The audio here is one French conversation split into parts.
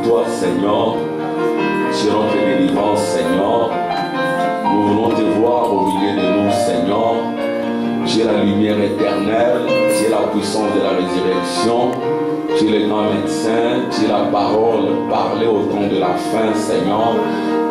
toi, Seigneur. Tu es notre délivrance, Seigneur. Nous voulons te voir au milieu de nous, Seigneur. Tu es la lumière éternelle, tu es la puissance de la résurrection, tu es le grand médecin, tu es la parole parlée au temps de la fin, Seigneur.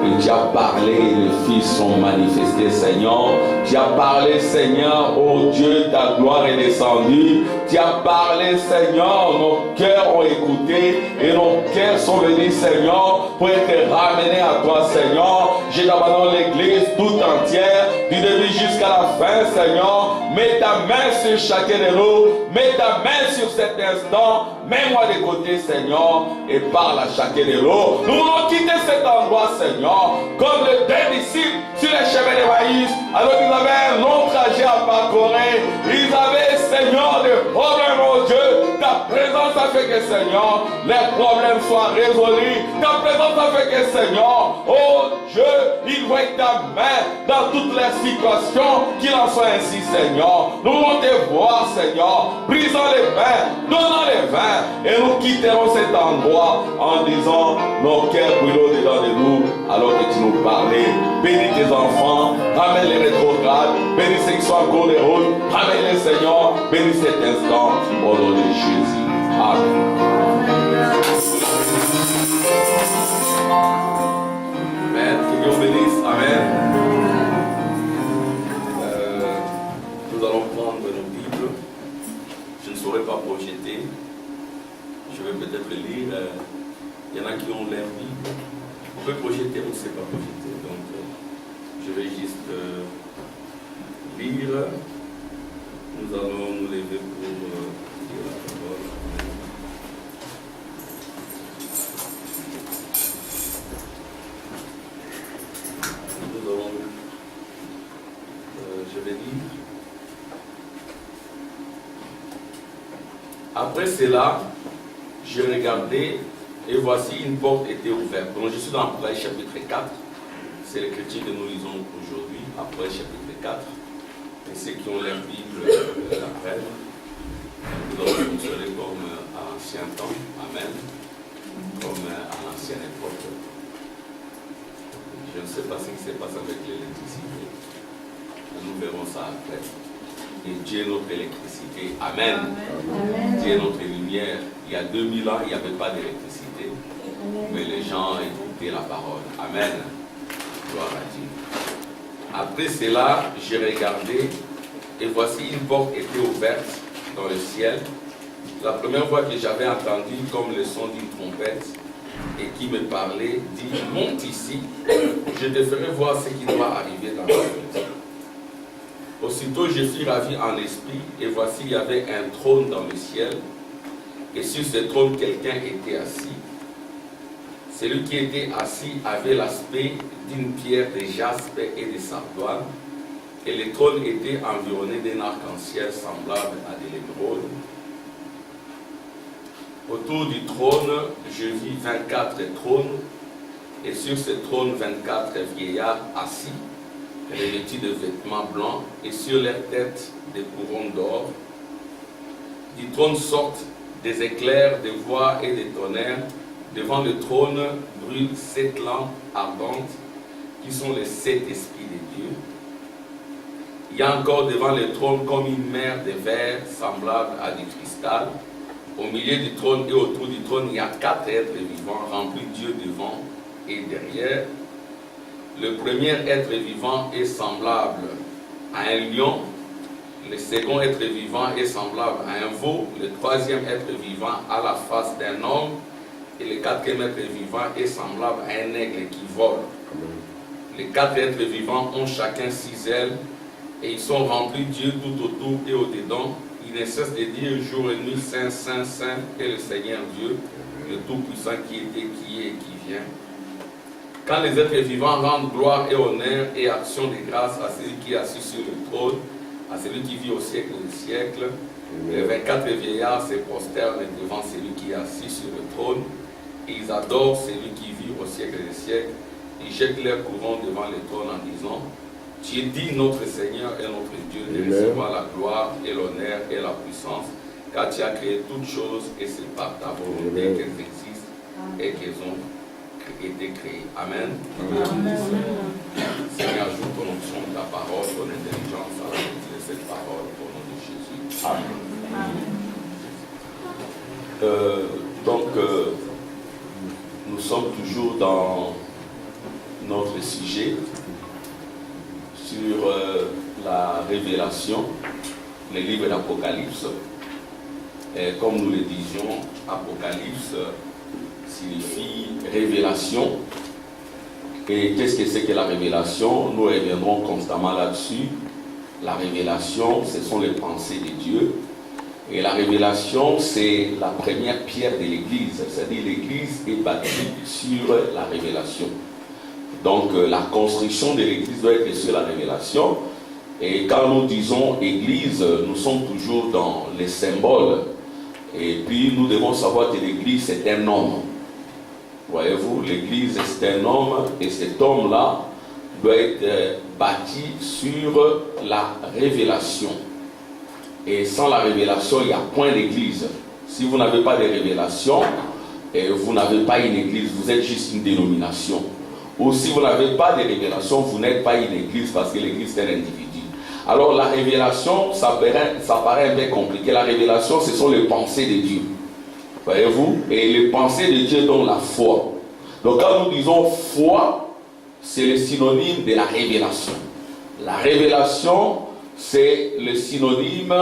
Et tu as parlé et les fils sont manifestés, Seigneur. Tu as parlé, Seigneur, oh Dieu, ta gloire est descendue. Tu as parlé, Seigneur, nos cœurs ont écouté et nos cœurs sont venus, Seigneur, pour être ramenés à toi, Seigneur. Je t'abandonne l'église tout entière, du début jusqu'à la fin, Seigneur. Mets ta main sur chacun de nous, mets ta main sur cet instant, mets-moi de côté, Seigneur, et parle à chacun de nous. Nous voulons quitter cet endroit, Seigneur, comme les deux disciples sur les chemins de maïs, alors qu'ils avaient un long trajet à parcourir. Ils avaient, Seigneur, des problèmes, oh Dieu. Ta présence a fait que, Seigneur, les problèmes soient résolus. Ta présence a fait que, Seigneur, oh Dieu, ils voient ta main dans toutes les situations, qu'il en soit ainsi, Seigneur. Nous voulons te voir, Seigneur, brisant les pains, donnant les vins, et nous quitterons cet endroit en disant nos cœurs brûlent au-dedans de nous, alors que tu nous parlais. Bénis tes enfants, ramène les rétrogrades, bénis ceux qui sont en cours de route, ramène les, Seigneur, bénis cet instant, au nom de Jésus. Amen. Amen. Que Dieu bénisse. Amen. Nous allons prendre nos Bibles. Je ne saurais pas projeter. Je vais peut-être lire. Il y en a qui ont l'air Bible. On peut projeter, on ne sait pas projeter. Donc, je vais juste lire. Nous allons nous lever pour lire la parole. Nous allons, je vais lire. Après cela, je regardais et voici une porte était ouverte. Donc je suis dans Apocalypse chapitre 4. C'est l'écriture que nous lisons aujourd'hui, Apocalypse chapitre 4. Et ceux qui ont leur Bible l'apprennent. Nous allons fonctionner comme à l'ancien temps. Amen. Comme à l'ancienne époque. Je ne sais pas ce qui se passe avec l'électricité. Nous verrons ça après. Et Dieu est notre électricité. Amen. Amen. Dieu est notre lumière. Il y a 2000 ans, il n'y avait pas d'électricité. Mais les gens écoutaient la parole. Amen. Gloire à Dieu. Après cela, j'ai regardé et voici une porte était ouverte dans le ciel. La première fois que j'avais entendu comme le son d'une trompette et qui me parlait, dit, monte ici, je te ferai voir ce qui doit arriver dans la vie. Aussitôt je fus ravi en esprit, et voici il y avait un trône dans le ciel, et sur ce trône quelqu'un était assis. Celui qui était assis avait l'aspect d'une pierre de jaspe et de sardoine, et le trône était environné d'un arc-en-ciel semblable à de l'émeraude. Autour du trône, je vis 24 trônes, et sur ce trône 24 vieillards assis, revêtus de vêtements blancs, et sur leurs têtes des couronnes d'or. Du trône sortent des éclairs, des voix et des tonnerres. Devant le trône brûlent 7 lampes ardentes, qui sont les 7 esprits de Dieu. Il y a encore devant le trône comme une mer de verre semblable à du cristal. Au milieu du trône et autour du trône, il y a 4 êtres vivants remplis Dieu devant et derrière. Le premier être vivant est semblable à un lion, le second être vivant est semblable à un veau, le troisième être vivant a la face d'un homme, et le quatrième être vivant est semblable à un aigle qui vole. Les 4 êtres vivants ont chacun 6 ailes, et ils sont remplis Dieu tout autour et au-dedans. Ils ne cessent de dire jour et nuit, Saint, Saint, Saint est le Seigneur Dieu, le Tout-Puissant qui était, qui est et qui vient. Quand les êtres vivants rendent gloire et honneur et action de grâce à celui qui est assis sur le trône, à celui qui vit au siècle des siècles, les 24 vieillards se prosternent devant celui qui est assis sur le trône, et ils adorent celui qui vit au siècle des siècles. Ils jettent leur couronne devant le trône en disant, tu es dit notre Seigneur et notre Dieu de recevoir la gloire et l'honneur et la puissance, car tu as créé toutes choses et c'est par ta volonté qu'elles existent et qu'elles ont été créées. Amen. Amen. Seigneur, ajoute ton onction de ta parole, ton intelligence à la de cette parole au nom de Jésus. Amen. Nous sommes toujours dans notre sujet sur la révélation, le livre d'Apocalypse. Et comme nous le disions, Apocalypse signifie révélation. Et qu'est-ce que c'est que la révélation? Nous reviendrons constamment là-dessus. La révélation, ce sont les pensées de Dieu. Et la révélation, c'est la première pierre de l'Église. C'est-à-dire l'Église est bâtie sur la révélation. Donc la construction de l'Église doit être sur la révélation. Et quand nous disons Église, nous sommes toujours dans les symboles. Et puis nous devons savoir que l'Église c'est un homme. Voyez-vous, l'Église c'est un homme et cet homme-là doit être bâti sur la révélation. Et sans la révélation, il n'y a point d'église. Si vous n'avez pas de révélation, vous n'avez pas une église, vous êtes juste une dénomination. Ou si vous n'avez pas de révélation, vous n'êtes pas une église parce que l'église est un individu. Alors la révélation, ça paraît un peu compliqué. La révélation, ce sont les pensées de Dieu. Voyez-vous? Et les pensées de Dieu donnent la foi. Donc quand nous disons foi, c'est le synonyme de la révélation. La révélation, c'est le synonyme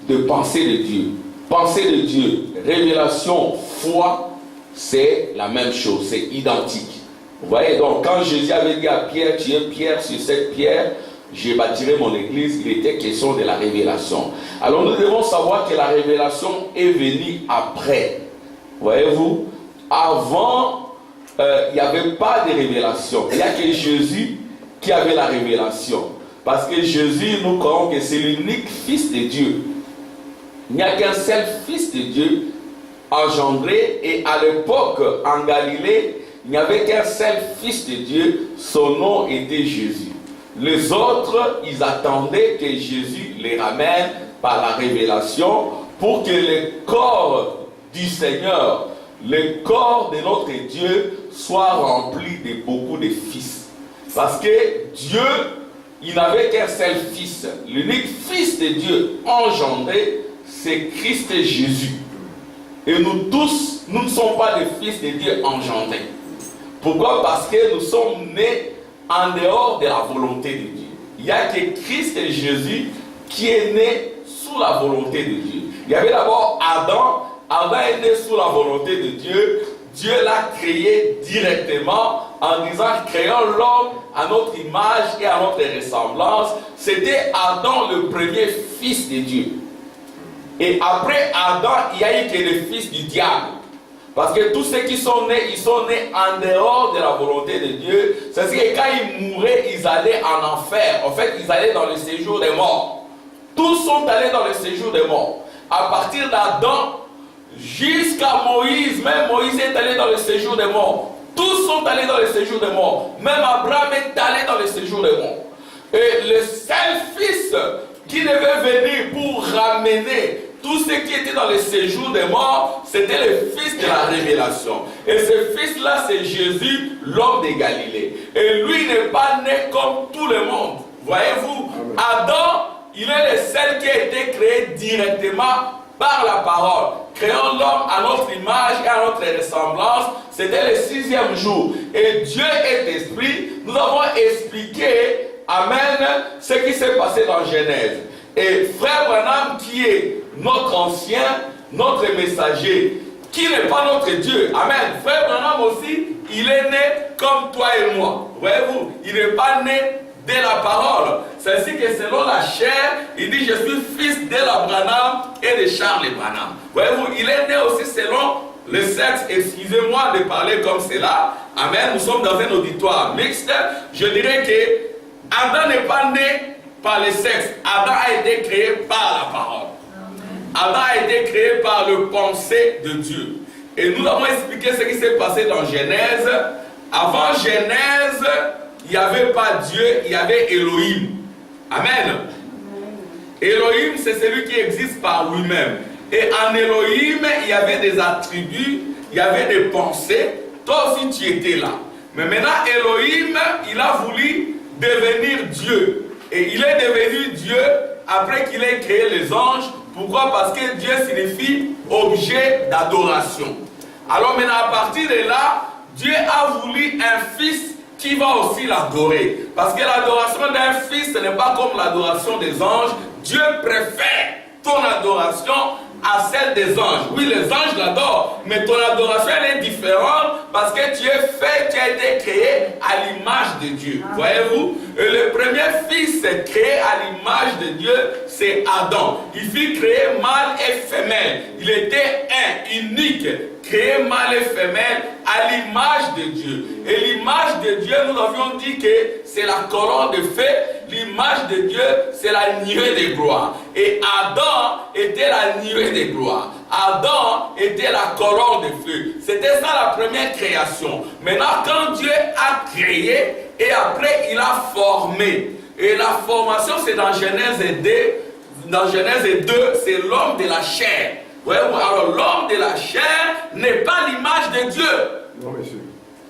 de pensée de Dieu. Pensée de Dieu, révélation, foi, c'est la même chose, c'est identique. Vous voyez, donc quand Jésus avait dit à Pierre, tu es Pierre, sur cette pierre, j'ai bâtirai mon église, il était question de la révélation. Alors nous devons savoir que la révélation est venue après. Voyez-vous, avant, il n'y avait pas de révélation. Il n'y a que Jésus qui avait la révélation. Parce que Jésus, nous croyons que c'est l'unique Fils de Dieu. Il n'y a qu'un seul Fils de Dieu engendré. Et à l'époque, en Galilée, il n'y avait qu'un seul Fils de Dieu. Son nom était Jésus. Les autres, ils attendaient que Jésus les ramène par la révélation pour que le corps du Seigneur, le corps de notre Dieu, soit rempli de beaucoup de fils. Parce que Dieu, il n'avait qu'un seul fils. L'unique fils de Dieu engendré, c'est Christ Jésus. Et nous tous, nous ne sommes pas des fils de Dieu engendrés. Pourquoi? Parce que nous sommes nés en dehors de la volonté de Dieu. Il n'y a que Christ Jésus qui est né sous la volonté de Dieu. Il y avait d'abord Adam. Adam est né sous la volonté de Dieu. Dieu l'a créé directement en disant créons l'homme à notre image et à notre ressemblance. C'était Adam le premier fils de Dieu. Et après Adam, il n'y a eu que les fils du diable. Parce que tous ceux qui sont nés, ils sont nés en dehors de la volonté de Dieu. C'est-à-dire que quand ils mouraient, ils allaient en enfer. En fait, ils allaient dans le séjour des morts. Tous sont allés dans le séjour des morts. À partir d'Adam jusqu'à Moïse, même Moïse est allé dans le séjour des morts. Tous sont allés dans le séjour des morts. Même Abraham est allé dans le séjour des morts. Et le seul fils qui devait venir pour ramener tous ceux qui étaient dans le séjour des morts, c'était le fils de la révélation. Et ce fils-là, c'est Jésus, l'homme de Galilée. Et lui n'est pas né comme tout le monde. Voyez-vous, Adam, il est le seul qui a été créé directement par la parole. Créons l'homme à notre image et à notre ressemblance. C'était le 6e jour. Et Dieu est esprit. Nous avons expliqué, amen, ce qui s'est passé dans Genèse. Et frère Branham, qui est notre ancien, notre messager, qui n'est pas notre Dieu, amen. Frère Branham aussi, il est né comme toi et moi. Voyez-vous, il n'est pas né de la parole. C'est ainsi que selon la chair, il dit je suis fils d'Ela Branham et de Charles Branham. Voyez-vous, il est né aussi selon le sexe. Excusez-moi de parler comme cela. Amen. Nous sommes dans un auditoire mixte. Je dirais que Adam n'est pas né par le sexe. Adam a été créé par la parole. Adam a été créé par le pensée de Dieu. Et nous avons expliqué ce qui s'est passé dans Genèse. Avant Genèse, il n'y avait pas Dieu, il y avait Elohim. Amen. Elohim, c'est celui qui existe par lui-même. Et en Elohim, il y avait des attributs, il y avait des pensées. Toi aussi, tu étais là. Mais maintenant, Elohim, il a voulu devenir Dieu. Et il est devenu Dieu après qu'il ait créé les anges. Pourquoi? Parce que Dieu signifie objet d'adoration. Alors maintenant, à partir de là, Dieu a voulu un fils qui va aussi l'adorer. Parce que l'adoration d'un fils, ce n'est pas comme l'adoration des anges. Dieu préfère ton adoration à celle des anges. Oui, les anges l'adorent, mais ton adoration elle est différente parce que tu as été créé à l'image de Dieu. Voyez-vous? Et le premier fils créé à l'image de Dieu, c'est Adam. Il fut créé mâle et femelle. Il était unique, créé mâle et femelle à l'image de Dieu. Et l'image de Dieu, nous avions dit que c'est la colonne de feu. L'image de Dieu, c'est la nuée de gloire. Et Adam était la nuée de gloire. Adam était la colonne de feu. C'était ça la première création. Maintenant, quand Dieu a créé, et après il a formé. Et la formation, c'est dans Genèse 2. Dans Genèse 2, c'est l'homme de la chair. Voyez-vous, alors l'homme de la chair n'est pas l'image de Dieu. Non, monsieur.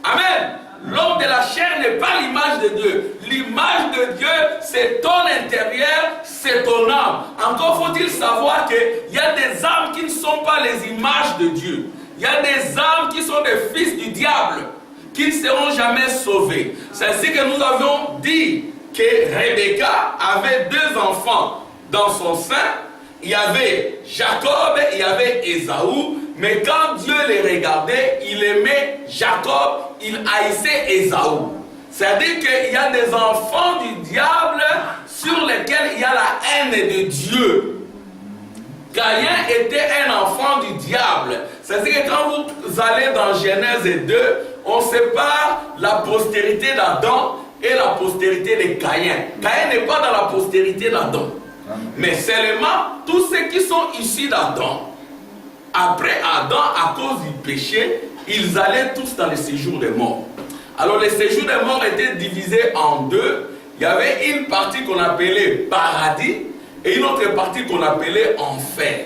Amen. L'homme de la chair n'est pas l'image de Dieu. L'image de Dieu, c'est ton intérieur, c'est ton âme. Encore faut-il savoir qu'il y a des âmes qui ne sont pas les images de Dieu. Il y a des âmes qui sont des fils du diable, qui ne seront jamais sauvés. C'est ainsi que nous avions dit que Rebecca avait 2 enfants dans son sein. Il y avait Jacob et il y avait Ésaü. Mais quand Dieu les regardait, il aimait Jacob, il haïssait Ésaü. C'est-à-dire qu'il y a des enfants du diable sur lesquels il y a la haine de Dieu. Caïn était un enfant du diable. C'est-à-dire que quand vous allez dans Genèse 2, on sépare la postérité d'Adam et la postérité de Caïn. Caïn n'est pas dans la postérité d'Adam. Mais seulement tous ceux qui sont issus d'Adam, après Adam, à cause du péché, ils allaient tous dans le séjour des morts. Alors le séjour des morts était divisé en 2. Il y avait une partie qu'on appelait paradis et une autre partie qu'on appelait enfer.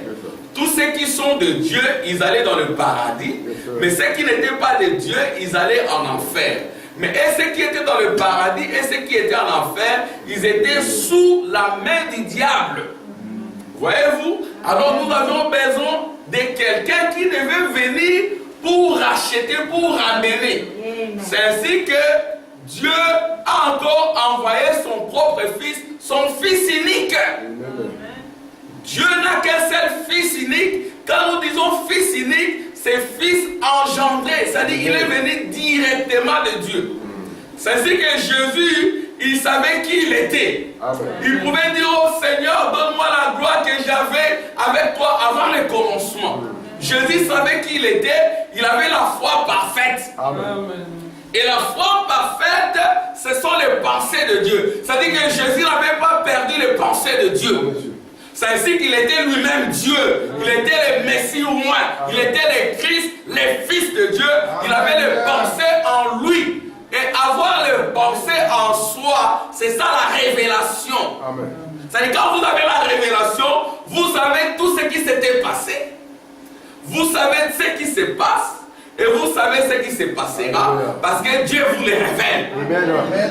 Tous ceux qui sont de Dieu, ils allaient dans le paradis. Mais ceux qui n'étaient pas de Dieu, ils allaient en enfer. Mais et ceux qui étaient dans le paradis et ceux qui étaient en enfer, ils étaient sous la main du diable. Voyez-vous? Alors nous avions besoin de quelqu'un qui devait venir pour racheter, pour ramener. C'est ainsi que Dieu a encore envoyé son propre fils, son fils unique. Dieu n'a qu'un seul fils unique. Quand nous disons fils unique, c'est fils engendré. C'est-à-dire qu'il est venu directement de Dieu. C'est ainsi que Jésus, il savait qui il était. Amen. Il pouvait dire au Seigneur, donne-moi la gloire que j'avais avec toi avant le commencement. Jésus savait qui il était, il avait la foi parfaite. Amen. Et la foi parfaite, ce sont les pensées de Dieu. C'est-à-dire que Jésus n'avait pas perdu les pensées de Dieu. C'est ainsi qu'il était lui-même Dieu. Il était le Messie au moins. Il était le Christ, le Fils de Dieu. Il avait les pensées en lui. Et avoir les pensées en soi, c'est ça la révélation. C'est-à-dire quand vous avez la révélation, vous savez tout ce qui s'était passé. Vous savez ce qui se passe. Et vous savez ce qui se passera. Parce que Dieu vous les révèle.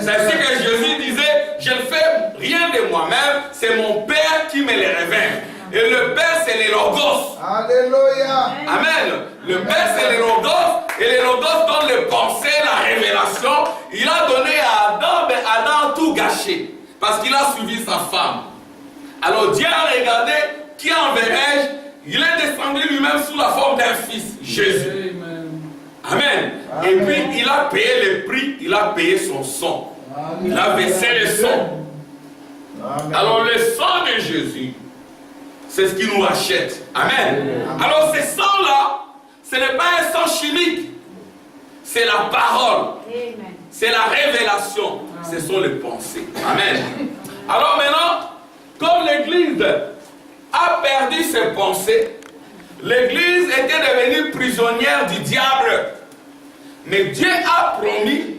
C'est ainsi que Jésus disait, je ne fais rien de moi-même. C'est mon Père qui me les révèle. Et le Père, c'est le Logos. Alléluia. Amen. Le Père, c'est le Logos. Et le Logos donne les pensées, la révélation. Il a donné à Adam, mais Adam a tout gâché. Parce qu'il a suivi sa femme. Alors Dieu a regardé, qui enverrai-je? Il est descendu lui-même sous la forme d'un fils, Jésus. Amen. Amen. Et puis il a payé le prix, il a payé son sang. Amen. Il a versé le sang. Amen. Alors le sang de Jésus, c'est ce qui nous rachète. Amen. Amen. Alors ce sang-là, ce n'est pas un sang chimique. C'est la parole. C'est la révélation. Amen. Ce sont les pensées. Amen. Alors maintenant, comme l'Église a perdu ses pensées, l'Église était devenue prisonnière du diable. Mais Dieu a promis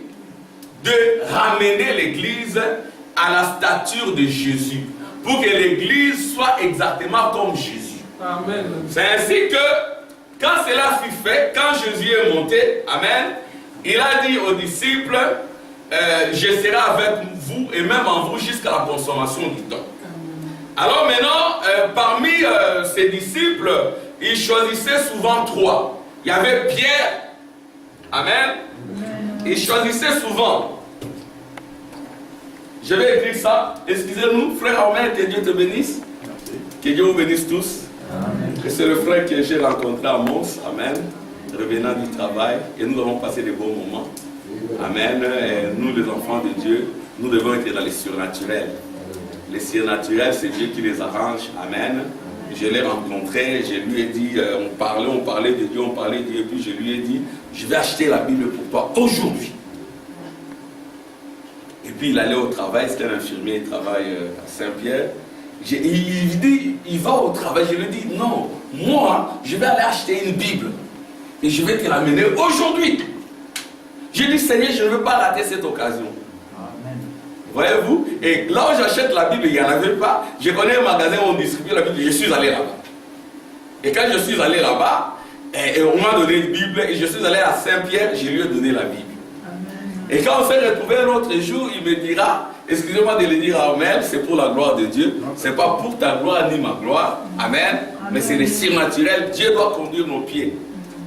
de ramener l'Église à la stature de Jésus. Pour que l'Église soit exactement comme Jésus. Amen. C'est ainsi que, quand cela fut fait, quand Jésus est monté, amen, il a dit aux disciples, je serai avec vous et même en vous jusqu'à la consommation du temps. Alors maintenant, parmi ses disciples, il choisissait souvent 3. Il y avait Pierre, amen, il choisissait souvent. Je vais écrire ça, excusez-nous, frère Armel, que Dieu te bénisse, que Dieu vous bénisse tous. Et c'est le frère que j'ai rencontré à Mons, amen, revenant du travail, et nous avons passé des bons moments. Amen. Et nous, les enfants de Dieu, nous devons être dans les surnaturels. Les surnaturels, c'est Dieu qui les arrange. Amen. Je l'ai rencontré, je lui ai dit, on parlait de Dieu, et puis je lui ai dit, je vais acheter la Bible pour toi aujourd'hui. Et puis il allait au travail, c'était un infirmier, il travaille à Saint-Pierre. Il dit, il va au travail, je lui dis, non, moi, je vais aller acheter une Bible et je vais te l'amener aujourd'hui. J'ai dit, Seigneur, je ne veux pas rater cette occasion. Amen. Voyez-vous? Et là où j'achète la Bible, il n'y en avait pas. Je connais un magasin où on distribue la Bible, je suis allé là-bas. Et quand je suis allé là-bas, et on m'a donné une Bible, et je suis allé à Saint-Pierre, je lui ai donné la Bible. Amen. Et quand on s'est retrouvé un autre jour, il me dira, excusez-moi de le dire à Amen, c'est pour la gloire de Dieu. Ce n'est pas pour ta gloire ni ma gloire. Amen. Amen. Mais c'est le surnaturel. Dieu doit conduire nos pieds.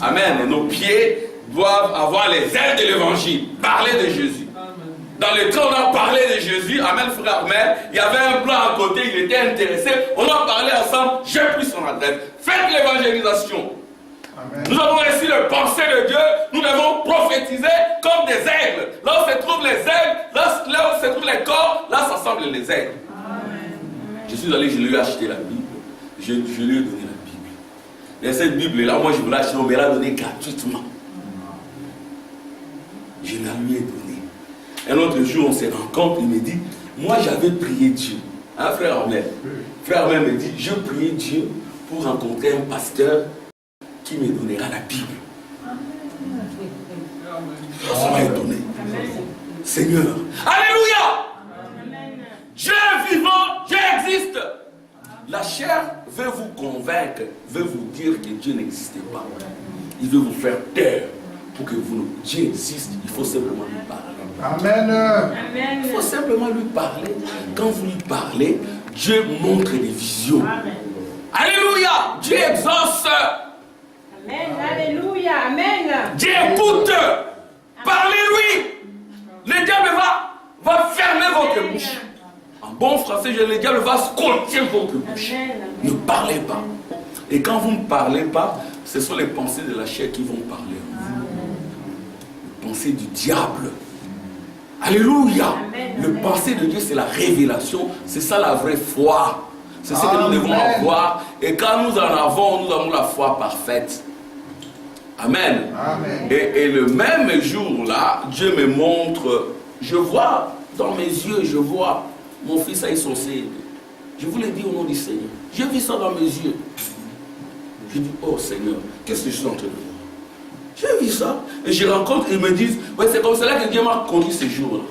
Amen. Et nos pieds doivent avoir les ailes de l'évangile. Parler de Jésus. Amen. Dans le temps, on a parlé de Jésus. Amen, frère Amen. Il y avait un blanc à côté, il était intéressé. On a parlé ensemble. J'ai pris son adresse. Faites l'évangélisation. Nous avons reçu le pensée de Dieu. Nous devons prophétiser comme des aigles. Là où se trouvent les aigles, là où se trouvent les corps, là s'assemblent les aigles. Amen. Je suis allé, je lui ai acheté la Bible. Je lui ai donné la Bible. Et cette Bible-là, moi je voulais acheter, on me l'a donnée gratuitement. Je la lui ai donnée. Un autre jour, on se rencontre, il me dit, moi j'avais prié Dieu. Hein, frère Armel? Frère Armel me dit, je priais Dieu pour rencontrer un pasteur qui me donnera la Bible. Ça m'a étonné. Seigneur. Alléluia. Amen. Dieu est vivant, Dieu existe. La chair veut vous convaincre, veut vous dire que Dieu n'existe pas. Il veut vous faire taire pour que vous ne... Dieu existe, il faut simplement lui parler. Amen. Il faut simplement lui parler. Quand vous lui parlez, Dieu montre des visions. Amen. Alléluia. Dieu exauce. Amen. Alléluia. Amen. Dieu écoute. Parlez-lui. Le diable va fermer votre bouche. En bon français, le diable va scotcher votre bouche. Amen. Ne parlez pas. Et quand vous ne parlez pas, ce sont les pensées de la chair qui vont parler. Les pensées du diable. Alléluia. Amen. Le pensée de Dieu, c'est la révélation. C'est ça la vraie foi. C'est ce que nous devons avoir. Et quand nous en avons, nous avons la foi parfaite. Amen. Amen. Et le même jour-là, Dieu me montre, je vois dans mes yeux, je vois mon fils a eu son CEP. Je vous l'ai dit au nom du Seigneur. J'ai vu ça dans mes yeux. Je dis, oh Seigneur, qu'est-ce que je suis en train de voir? J'ai vu ça. Et je rencontre, ils me disent, ouais, c'est comme cela que Dieu m'a conduit ce jour-là.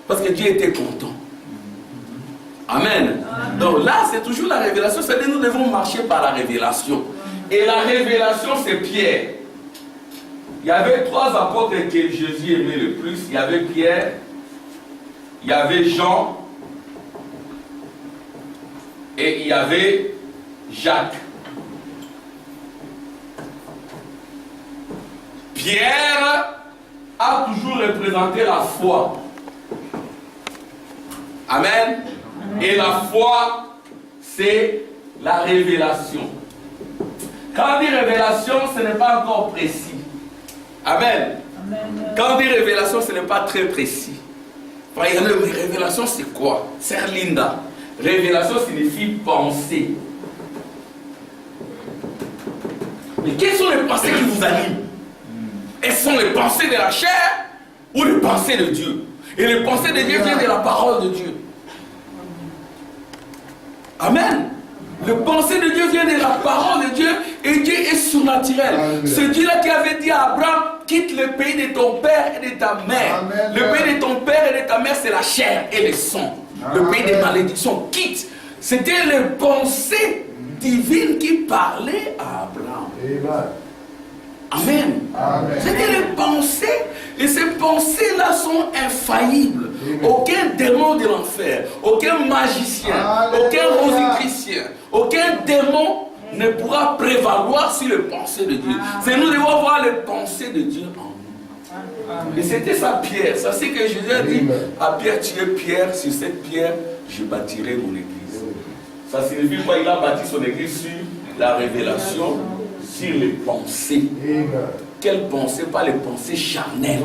Parce que Dieu était content. Amen. Amen. Donc là, c'est toujours la révélation. C'est-à-dire nous devons marcher par la révélation. Et la révélation, c'est Pierre. Il y avait 3 apôtres que Jésus aimait le plus. Il y avait Pierre, il y avait Jean et il y avait Jacques. Pierre a toujours représenté la foi. Amen. Et la foi, c'est la révélation. Quand on dit révélation, ce n'est pas encore précis. Amen. Amen. Quand on dit révélation, ce n'est pas très précis. Regardez, mais révélation, c'est quoi? Sœur Linda, révélation signifie penser. Mais quelles sont les pensées qui vous animent? Elles sont les pensées de la chair ou les pensées de Dieu? Et les pensées de Dieu viennent de la parole de Dieu. Amen. Le pensée de Dieu vient de la parole de Dieu et Dieu est surnaturel. Amen. Ce Dieu-là qui avait dit à Abraham, quitte le pays de ton père et de ta mère. Amen. Le pays de ton père et de ta mère, c'est la chair et le sang. Amen. Le pays des malédictions, quitte. C'était les pensées divine qui parlait à Abraham. Amen. C'était les pensées, et ces pensées-là sont infaillibles. Aucun démon de l'enfer, aucun magicien, aucun rosicrucien, aucun démon ne pourra prévaloir sur les pensées de Dieu. C'est nous devons voir les pensées de Dieu en nous. Et c'était ça Pierre. Ça c'est que Jésus a dit à Pierre, tu es Pierre, sur cette pierre, je bâtirai mon église. Ça signifie quoi? Il a bâti son église sur la révélation, sur les pensées. Quelles pensées? Pas les pensées charnelles.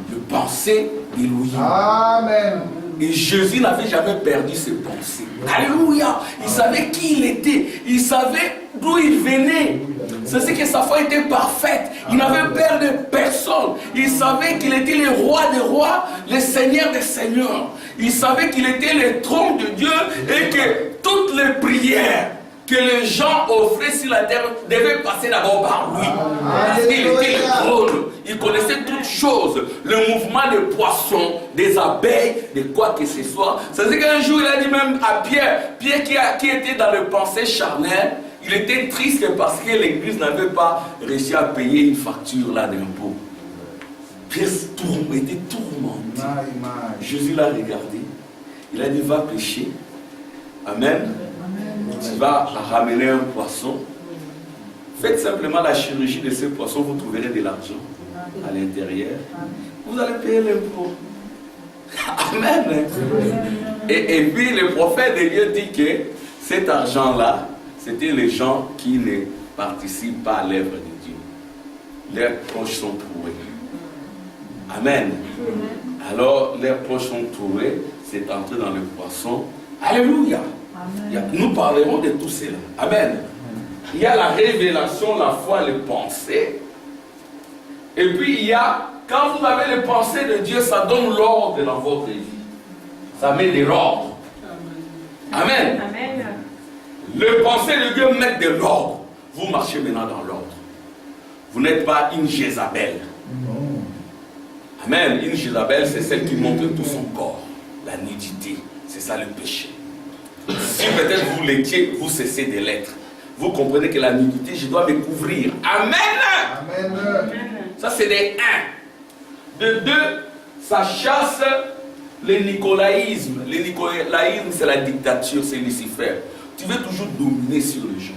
Les pensées d'Élohim. Amen. Et Jésus n'avait jamais perdu ses pensées. Alléluia. Il savait qui il était. Il savait d'où il venait. C'est ce que sa foi était parfaite. Il n'avait peur de personne. Il savait qu'il était le roi des rois, le seigneur des seigneurs. Il savait qu'il était le trône de Dieu et que toutes les prières que les gens offraient sur la terre devaient passer d'abord par lui. Parce qu'il était le trône. Il connaissait toutes choses. Le mouvement des poissons, des abeilles, de quoi que ce soit. C'est-à-dire qu'un jour il a dit même à Pierre, qui était dans le pensée charnel, il était triste parce que l'église n'avait pas réussi à payer une facture là d'impôt. Pierre était tourmenté. Jésus l'a regardé. Il a dit, va pêcher. Amen. Tu vas ramener un poisson. Faites simplement la chirurgie de ce poisson, vous trouverez de l'argent à l'intérieur. Vous allez payer l'impôt. Amen. Et puis le prophète de Dieu dit que cet argent-là, c'était les gens qui ne participent pas à l'œuvre de Dieu. Leurs poches sont trouées. Amen. Alors leurs poches sont trouées, c'est entré dans le poisson. Alléluia. Nous parlerons de tout cela. Amen. Il y a la révélation, la foi, les pensées. Et puis il y a, quand vous avez les pensées de Dieu, ça donne l'ordre dans votre vie. Ça met de l'ordre. Amen. Amen. Les pensées de Dieu mettent de l'ordre. Vous marchez maintenant dans l'ordre. Vous n'êtes pas une Jézabel. Amen. Une Jézabel, c'est celle qui montre tout son corps. La nudité, c'est ça le péché. Si peut-être vous l'étiez, vous cessez de l'être. Vous comprenez que la nudité, je dois me couvrir. Amen. Amen. Ça c'est des 1. De 2, ça chasse le nicolaïsme. Le nicolaïsme, c'est la dictature, c'est Lucifer. Tu veux toujours dominer sur les gens.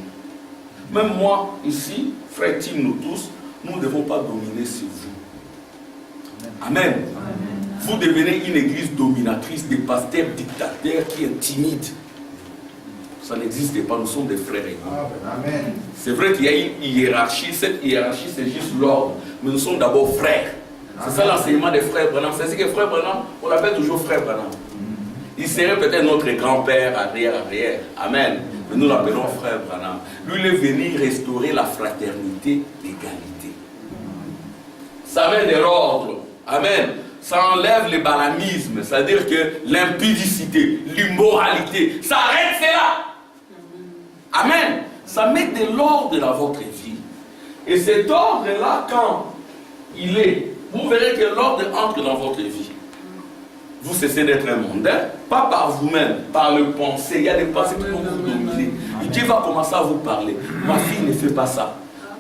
Même moi, ici, frère Tim, nous tous, nous ne devons pas dominer sur vous. Amen. Amen. Vous devenez une église dominatrice, des pasteurs dictateurs qui intimident. Ça n'existe pas, nous sommes des frères et sœurs. C'est vrai qu'il y a une hiérarchie, cette hiérarchie c'est juste l'ordre, mais nous sommes d'abord frères. C'est ça l'enseignement des frères Branham. C'est ce que frère Branham, on l'appelle toujours frère Branham. Il serait peut-être notre grand-père arrière. Amen. Mais nous l'appelons frère Branham. Lui, il est venu restaurer la fraternité, l'égalité. Ça met de l'ordre. Amen. Ça enlève le banalisme, c'est-à-dire que l'impudicité, l'immoralité, ça arrête cela. Amen. Ça met de l'ordre dans votre vie. Et cet ordre-là, quand il est, vous verrez que l'ordre entre dans votre vie. Vous cessez d'être un mondain, pas par vous-même, par le pensée. Il y a des pensées qui vont vous dominer. Et Dieu va commencer à vous parler. Ma fille ne fait pas ça.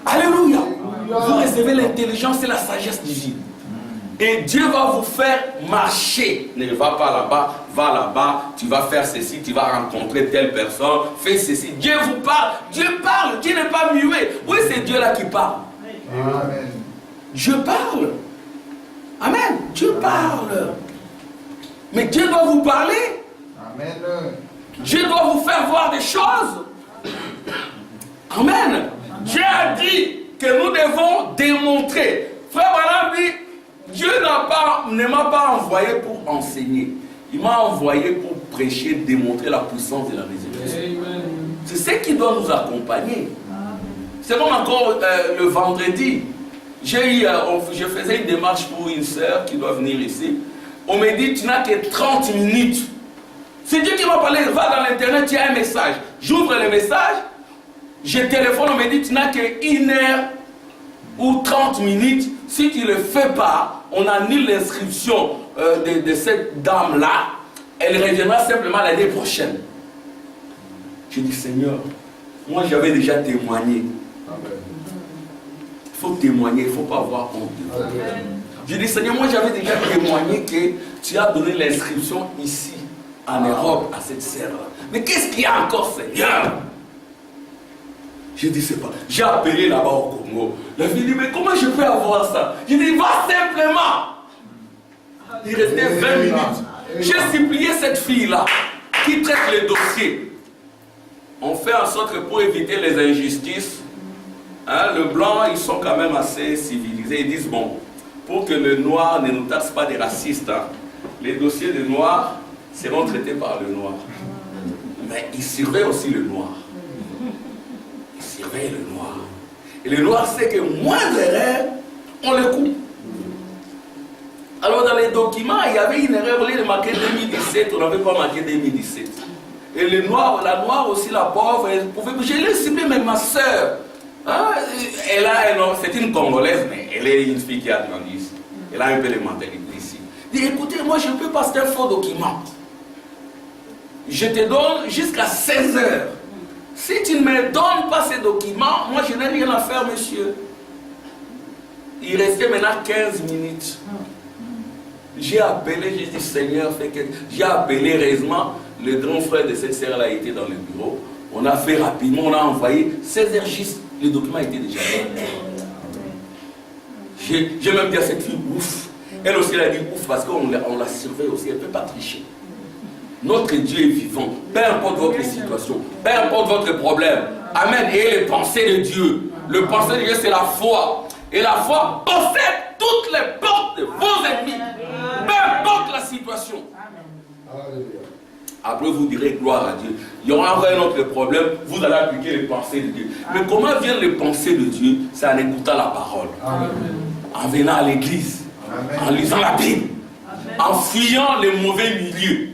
Alléluia. Vous recevez l'intelligence et la sagesse divine. Et Dieu va vous faire marcher. Ne va pas là-bas, va là-bas, tu vas faire ceci, tu vas rencontrer telle personne, fais ceci. Dieu vous parle, Dieu parle, Dieu n'est pas muet. Oui, c'est Dieu là qui parle. Amen. Dieu parle. Amen. Dieu parle. Mais Dieu doit vous parler. Amen. Dieu doit vous faire voir des choses. Amen. Dieu a dit que nous devons démontrer. Frère Branham dit, Dieu ne m'a pas envoyé pour enseigner. Il m'a envoyé pour prêcher, démontrer la puissance de la résurrection. C'est ce qui doit nous accompagner. C'est comme encore le vendredi. Je faisais une démarche pour une sœur qui doit venir ici. On me dit, tu n'as que 30 minutes. C'est Dieu qui m'a parlé. Va dans l'internet, tu as un message. J'ouvre le message. Je téléphone, on me dit, tu n'as que 1 heure ou 30 minutes. Si tu ne le fais pas, on annule l'inscription de cette dame-là. Elle reviendra simplement l'année prochaine. Je dis, Seigneur, Moi, j'avais déjà témoigné. Il faut témoigner, il ne faut pas avoir honte. Je dis, Seigneur, moi, j'avais déjà témoigné que tu as donné l'inscription ici, en Europe, à cette serre-là. Mais qu'est-ce qu'il y a encore, Seigneur? Je dis, c'est pas. J'ai appelé là-bas au Congo. La fille dit, mais comment je peux avoir ça? Je dis, va simplement. Il restait 20 minutes. J'ai supplié cette fille-là qui traite les dossiers. On fait en sorte que pour éviter les injustices, hein, le blanc, ils sont quand même assez civilisés. Ils disent, bon, pour que le noir ne nous taxe pas des racistes, hein, les dossiers des noirs seront traités par le noir. Mais ils surveillent aussi le noir. Ils surveillent le noir. Et le noir sait que moindre erreur, on le coupe. Alors dans les documents, il y avait une erreur, au lieu de marquer 2017, on n'avait pas marqué 2017. Et le noir, la noire aussi, la pauvre, elle pouvait... Je l'ai ciblé, mais ma soeur, hein, c'est une Congolaise, mais elle est une fille qui a grandi ici. Elle a un peu les mentalités ici. Elle dit, écoutez, moi je peux passer un faux document. Je te donne jusqu'à 16 heures. Si tu ne me donnes pas ces documents, moi je n'ai rien à faire, monsieur. Il restait maintenant 15 minutes. J'ai appelé, j'ai dit, Seigneur, fais que... J'ai appelé heureusement, le grand frère de cette sœur-là était dans le bureau. On a fait rapidement, on a envoyé 16 heures juste, le document était déjà là. J'ai même dit à cette fille, ouf. Elle aussi, elle a dit ouf parce qu'on la surveille aussi, elle ne peut pas tricher. Notre Dieu est vivant, peu importe votre situation, peu importe votre problème. Amen. Et les pensées de Dieu. Le pensée de Dieu, c'est la foi. Et la foi possède toutes les portes de vos ennemis. Peu importe la situation. Après, vous direz gloire à Dieu. Il y aura un autre problème, vous allez appliquer les pensées de Dieu. Mais comment viennent les pensées de Dieu? C'est en écoutant la parole. En venant à l'église. En lisant la Bible. En fuyant les mauvais milieux.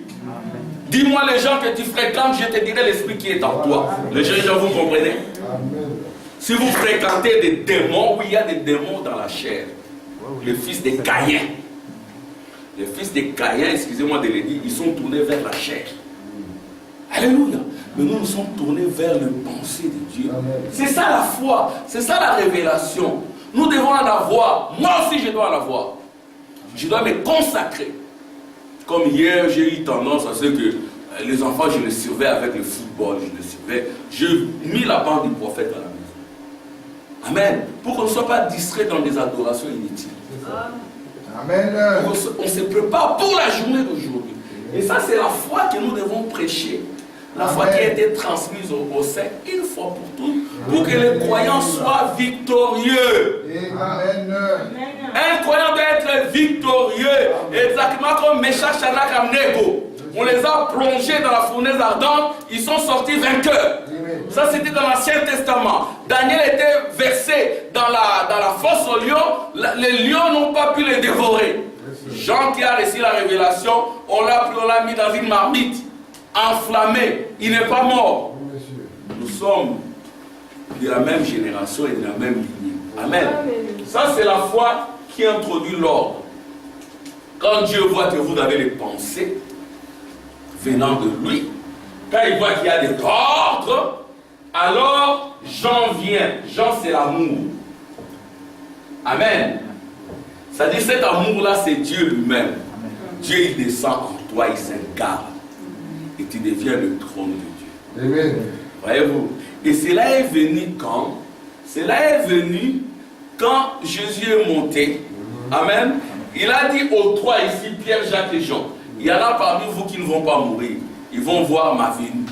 Dis-moi les gens que tu fréquentes, je te dirai l'esprit qui est en toi. Les gens, vous comprenez? Si vous fréquentez des démons, oui, il y a des démons dans la chair. Le fils de Caïn. Les fils de Caïn, excusez-moi de le dire, ils sont tournés vers la chair. Alléluia. Mais nous sommes tournés vers le pensée de Dieu. C'est ça la foi, c'est ça la révélation. Nous devons en avoir. Moi aussi, je dois en avoir. Je dois me consacrer. Comme hier, j'ai eu tendance à ce que les enfants, je les surveille avec le football, je les surveille. J'ai mis la bande du prophète à la maison. Amen. Pour qu'on ne soit pas distrait dans des adorations inutiles. Amen. On se prépare pour la journée d'aujourd'hui. Et ça, c'est la foi que nous devons prêcher. La foi qui a été transmise au sein une fois pour toutes, pour que les croyants soient victorieux. Amen. Un croyant doit être victorieux, exactement comme Meshach, Shadrach, Abednego. On les a plongés dans la fournaise ardente, ils sont sortis vainqueurs. Ça, c'était dans l'Ancien Testament. Daniel était versé dans la fosse aux lions, les lions n'ont pas pu les dévorer. Jean qui a reçu la révélation, on l'a mis dans une marmite. Enflammé, il n'est pas mort. Nous sommes de la même génération et de la même lignée. Amen. Ça, c'est la foi qui introduit l'ordre. Quand Dieu voit que vous avez les pensées venant de lui, quand il voit qu'il y a des ordres, alors Jean vient. Jean, c'est l'amour. Amen. Ça dit, cet amour-là, c'est Dieu lui-même. Dieu, il descend en toi, il s'incarne. Et tu deviens le trône de Dieu. Amen. Voyez-vous? Et cela est venu quand? Cela est venu quand Jésus est monté. Amen. Il a dit aux trois ici, Pierre, Jacques et Jean, il y en a parmi vous qui ne vont pas mourir. Ils vont voir ma venue.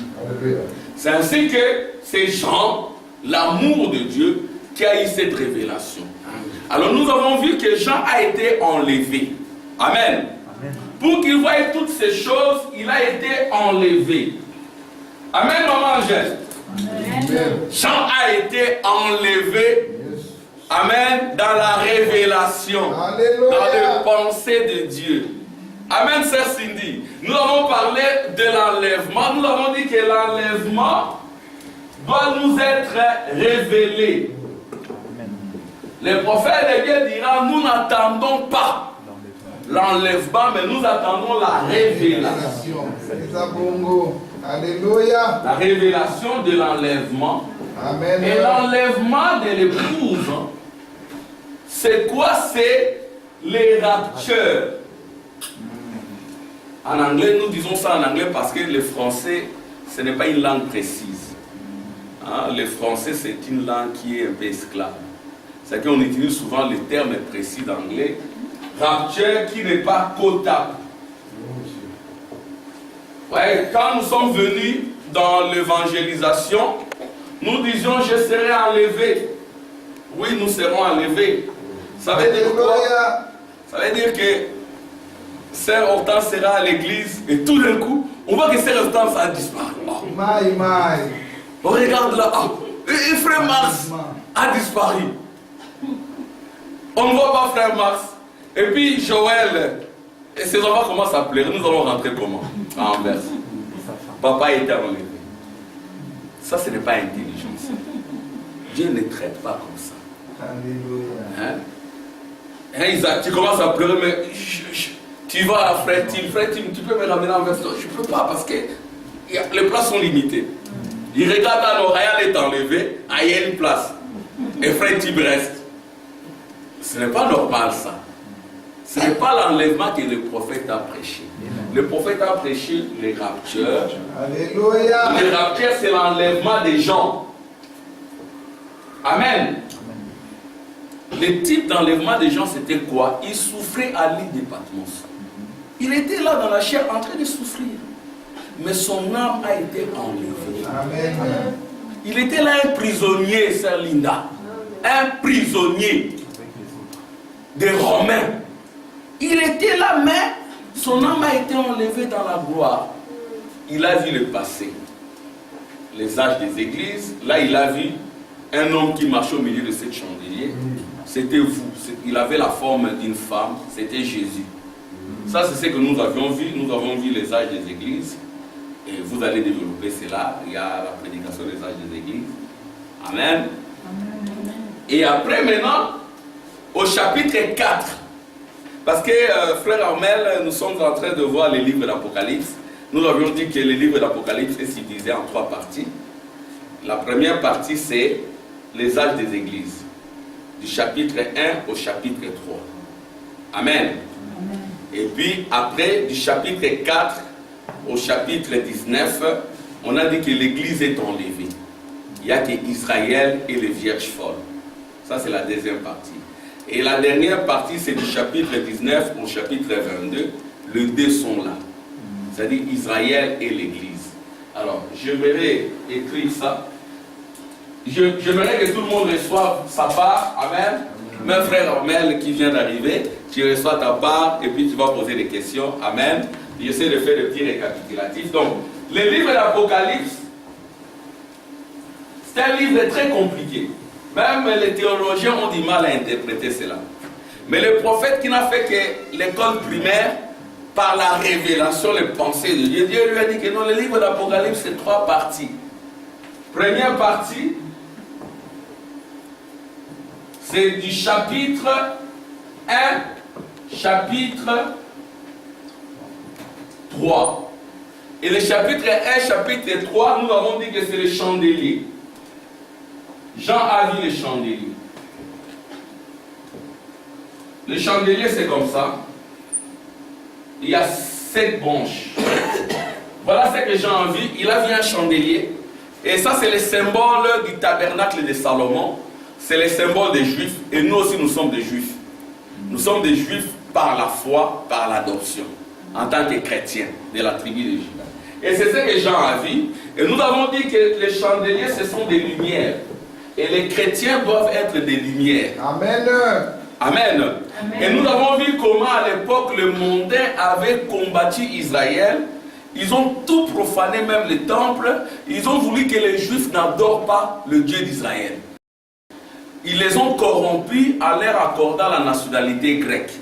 C'est ainsi que c'est Jean, l'amour de Dieu, qui a eu cette révélation. Alors nous avons vu que Jean a été enlevé. Amen. Pour qu'il voie toutes ces choses, il a été enlevé. Amen, maman Angèle. Jean a été enlevé. Amen, dans la révélation. Alléluia. Dans les pensées de Dieu. Amen, sœur Cindy. Nous avons parlé de l'enlèvement. Nous avons dit que l'enlèvement doit nous être révélé. Les prophètes de Dieu diront, nous n'attendons pas l'enlèvement, mais nous attendons la révélation. Alléluia. La révélation de l'enlèvement. Amen. Et l'enlèvement de l'épouse, c'est quoi? C'est les raptures. En anglais, nous disons ça en anglais parce que le français, ce n'est pas une langue précise. Hein? Le français, c'est une langue qui est un peu esclave. C'est qu'on utilise souvent le terme précis d'anglais. Rapture qui n'est pas quotable. Ouais, quand nous sommes venus dans l'évangélisation, nous disions je serai enlevé. Oui, nous serons enlevés. Ça veut dire quoi? Ça veut dire que Sœur Hortense sera à l'église et tout d'un coup, on voit que Sœur Hortense a disparu. On regarde là, et Frère Mars a disparu. On ne voit pas Frère Mars. Et puis Joël et ses enfants commencent à pleurer. Nous allons rentrer comment? En Anvers. Papa était enlevé. Ça, ce n'est pas intelligence. Dieu ne traite pas comme ça. Alléluia. Hein, Isaac, tu commences à pleurer, mais tu vas à Frère Tim, tu peux me ramener en Anvers? Je ne peux pas parce que les places sont limitées. Il regarde à l'Orient est enlevé, il y a une place. Et Frère Tim reste. Ce n'est pas normal ça. Ce n'est pas l'enlèvement que le prophète a prêché. Le prophète a prêché les raptures. Alléluia. Les raptures, c'est l'enlèvement des gens. Amen. Le type d'enlèvement des gens, c'était quoi? Il souffrait à l'île de Patmos. Il était là dans la chair en train de souffrir. Mais son âme a été enlevée. Amen. Il était là un prisonnier, sœur Linda. Un prisonnier des Romains. Il était là, mais son âme a été enlevée dans la gloire. Il a vu le passé, les âges des églises. Là, il a vu un homme qui marchait au milieu de cette chandelier. C'était vous. Il avait la forme d'une femme. C'était Jésus. Ça, c'est ce que nous avions vu. Nous avons vu les âges des églises. Et vous allez développer cela. Il y a la prédication des âges des églises. Amen. Et après, maintenant, au chapitre 4. Parce que, frère Armel, nous sommes en train de voir les livres d'Apocalypse. Nous avions dit que les livres d'Apocalypse est divisé en 3 parties. La première partie, c'est les âges des églises. Du chapitre 1 au chapitre 3. Amen. Amen. Et puis, après, du chapitre 4 au chapitre 19, on a dit que l'église est enlevée. Il n'y a qu'Israël et les vierges folles. Ça, c'est la deuxième partie. Et la dernière partie, c'est du chapitre 19 au chapitre 22. Les deux sont là. C'est-à-dire Israël et l'Église. Alors, j'aimerais écrire ça. J'aimerais que tout le monde reçoive sa part. Amen. Mon frère Armel qui vient d'arriver, tu reçois ta part et puis tu vas poser des questions. Amen. J'essaie de faire des petits récapitulatifs. Donc, le livre d'Apocalypse, c'est un livre très compliqué. Même les théologiens ont du mal à interpréter cela. Mais le prophète qui n'a fait que l'école primaire, par la révélation, les pensées de Dieu, Dieu lui a dit que non, le livre d'Apocalypse, c'est 3 parties. Première partie, c'est du chapitre 1, chapitre 3. Et le chapitre 1, chapitre 3, nous avons dit que c'est le chandelier. Jean a vu le chandelier. Le chandelier, c'est comme ça. Il y a 7 branches. Voilà ce que Jean a vu. Il a vu un chandelier. Et ça, c'est le symbole du tabernacle de Salomon. C'est le symbole des Juifs. Et nous aussi, nous sommes des Juifs. Nous sommes des Juifs par la foi, par l'adoption. En tant que chrétiens de la tribu de Juda. Et c'est ce que Jean a vu. Et nous avons dit que les chandeliers, ce sont des lumières. Et les chrétiens doivent être des lumières. Amen. Amen. Amen. Et nous avons vu comment à l'époque le mondain avait combattu Israël. Ils ont tout profané, même le temple. Ils ont voulu que les Juifs n'adorent pas le Dieu d'Israël. Ils les ont corrompus en leur accordant la nationalité grecque.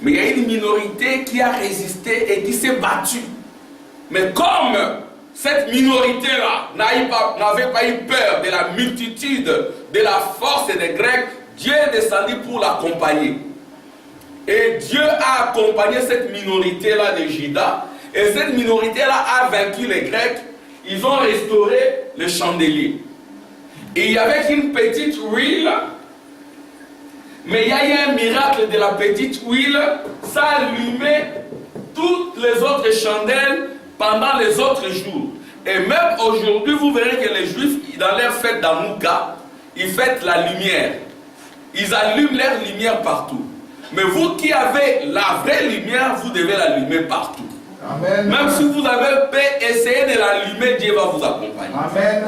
Mais il y a une minorité qui a résisté et qui s'est battue. Mais comme cette minorité-là n'avait pas eu peur de la multitude, de la force des Grecs, Dieu est descendu pour l'accompagner. Et Dieu a accompagné cette minorité-là de Juda. Et cette minorité-là a vaincu les Grecs. ils ont restauré le chandelier. Et il y avait une petite huile, mais il y a eu un miracle de la petite huile, ça allumait toutes les autres chandelles pendant les autres jours. Et même aujourd'hui, vous verrez que les Juifs, dans leur fête d'Hanouka, ils fêtent la lumière. Ils allument leur lumière partout. Mais vous qui avez la vraie lumière, vous devez l'allumer partout. Amen. Même si vous avez peur, essayez de l'allumer, Dieu va vous accompagner. Amen.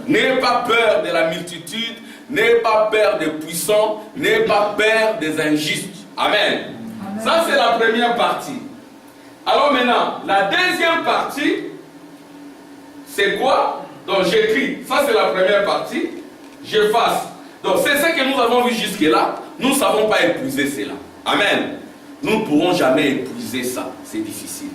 N'ayez pas peur de la multitude, n'ayez pas peur des puissants, n'ayez pas peur des injustes. Amen. Amen. Ça, c'est la première partie. Alors maintenant, la deuxième partie, c'est quoi? Donc j'écris, ça c'est la première partie, j'efface. Donc c'est ce que nous avons vu jusque-là, nous ne savons pas épuiser cela. Amen. Nous ne pourrons jamais épuiser ça, c'est difficile.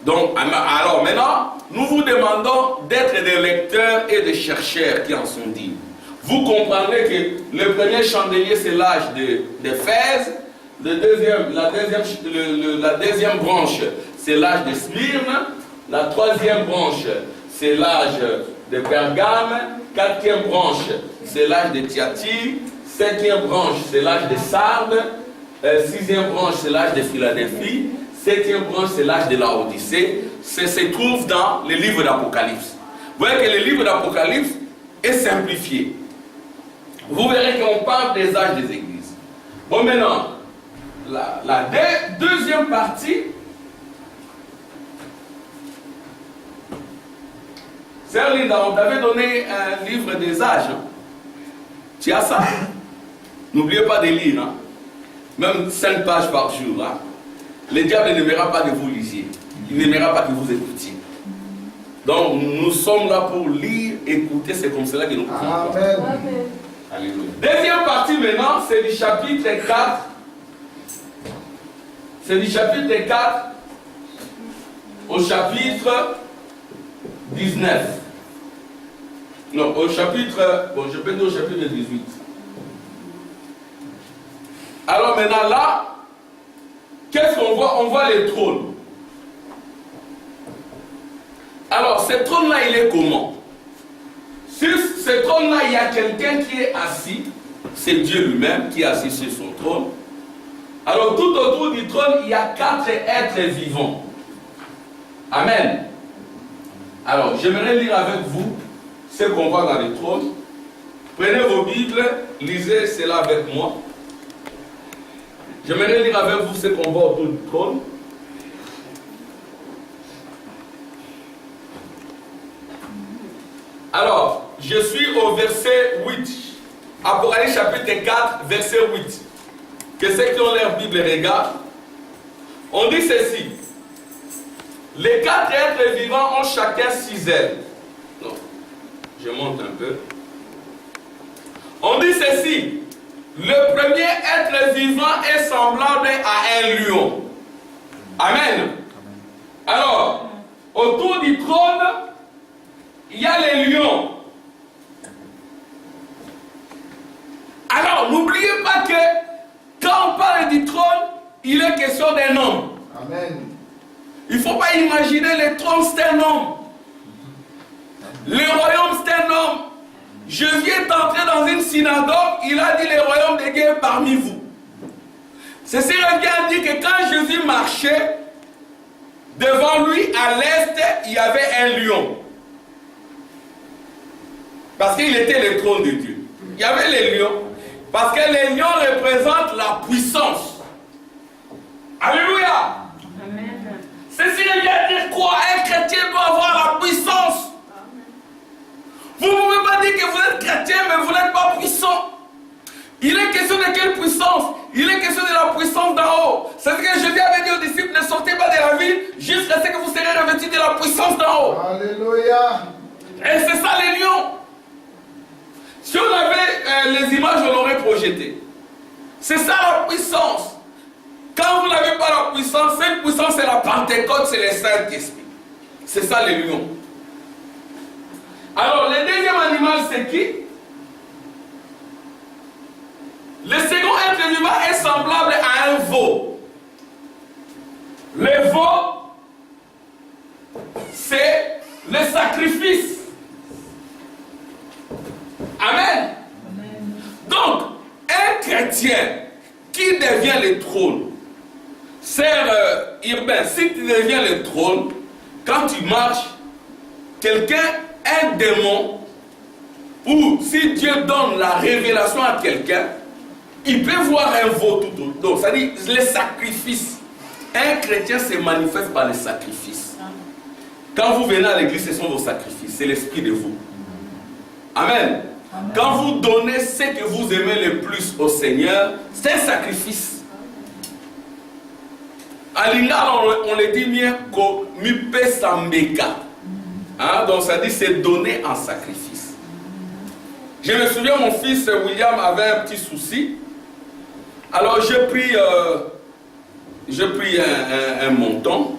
Donc, alors maintenant, nous vous demandons d'être des lecteurs et des chercheurs qui en sont dignes. Vous comprendrez que le premier chandelier, c'est l'âge d'Éphèse. La deuxième branche, c'est l'âge de Smyrne. La troisième branche, c'est l'âge de Pergame. Quatrième branche, c'est l'âge de Thyatire. Cinquième branche, c'est l'âge de Sardes. Sixième branche, c'est l'âge de Philadelphie. Septième branche, c'est l'âge de Laodicée. Ça se trouve dans le livre d'Apocalypse. Vous voyez que le livre d'Apocalypse est simplifié. Vous verrez qu'on parle des âges des églises. Bon, maintenant, la deuxième partie, Sœur Linda, on t'avait donné un livre des âges. Hein? Tu as ça? N'oubliez pas de lire. Hein? Même 5 pages par jour. Hein? Le diable n'aimera pas que vous lisiez. Il n'aimera pas que vous écoutiez. Donc, nous sommes là pour lire, écouter. C'est comme cela que nous pouvons. Amen. Alléluia. Deuxième partie maintenant, c'est du chapitre 4. C'est du chapitre 4 au chapitre 19. Non, au chapitre, bon, je peux dire au chapitre 18. Alors maintenant là, qu'est-ce qu'on voit? On voit les trônes. Alors, ce trône-là, il est comment? Sur ce trône-là, il y a quelqu'un qui est assis. C'est Dieu lui-même qui est assis sur son trône. Alors, tout autour du trône, il y a 4 êtres vivants. Amen. Alors, j'aimerais lire avec vous ce qu'on voit dans le trône. Prenez vos Bibles, lisez cela avec moi. J'aimerais lire avec vous ce qu'on voit autour du trône. Alors, je suis au verset 8. Apocalypse chapitre 4, verset 8. Que ceux qui ont leur Bible regardent. On dit ceci. Les 4 êtres vivants ont chacun 6 ailes. Non, je monte un peu. On dit ceci. Le premier être vivant est semblable à un lion. Amen. Alors, autour du trône, il y a les lions. Alors, n'oubliez pas que quand on parle du trône, il est question d'un homme. Amen. Il ne faut pas imaginer le trône, c'est un homme. Le royaume, c'est un homme. Jésus est entré dans une synagogue, il a dit le royaume de Dieu est parmi vous. Ceci revient à dire que quand Jésus marchait, devant lui, à l'est, il y avait un lion. Parce qu'il était le trône de Dieu. Il y avait les lions. Parce que les lions représentent la puissance. Alléluia. Amen. Ceci revient à dire quoi? Un chrétien doit avoir la puissance. Vous ne pouvez pas dire que vous êtes chrétien, mais vous n'êtes pas puissant. Il est question de quelle puissance? Il est question de la puissance d'en haut. C'est ce que Jésus avait dit aux disciples, ne sortez pas de la ville jusqu'à ce que vous serez revêtus de la puissance d'en haut. Alléluia. Et c'est ça les lions. Si on avait les images, on l'aurait projeté. C'est ça la puissance. Quand vous n'avez pas la puissance, cette puissance c'est la Pentecôte, c'est le Saint-Esprit. C'est ça les lions. Alors, le deuxième animal, c'est qui? Le second être vivant est semblable à un veau. Le veau, c'est le sacrifice. Amen. Donc, un chrétien qui devient le trône, sœur Urbain, si tu deviens le trône, quand tu marches, quelqu'un, un démon, ou si Dieu donne la révélation à quelqu'un, il peut voir un veau tout autour. Donc, ça dit les sacrifices. Un chrétien se manifeste par les sacrifices. Quand vous venez à l'église, ce sont vos sacrifices. C'est l'esprit de vous. Amen. Amen. Quand vous donnez ce que vous aimez le plus au Seigneur, c'est un sacrifice. À Lingala, on le dit bien comme Mipe Sambeka. Donc ça dit c'est donner en sacrifice. Je me souviens, mon fils William avait un petit souci. Alors j'ai pris un montant,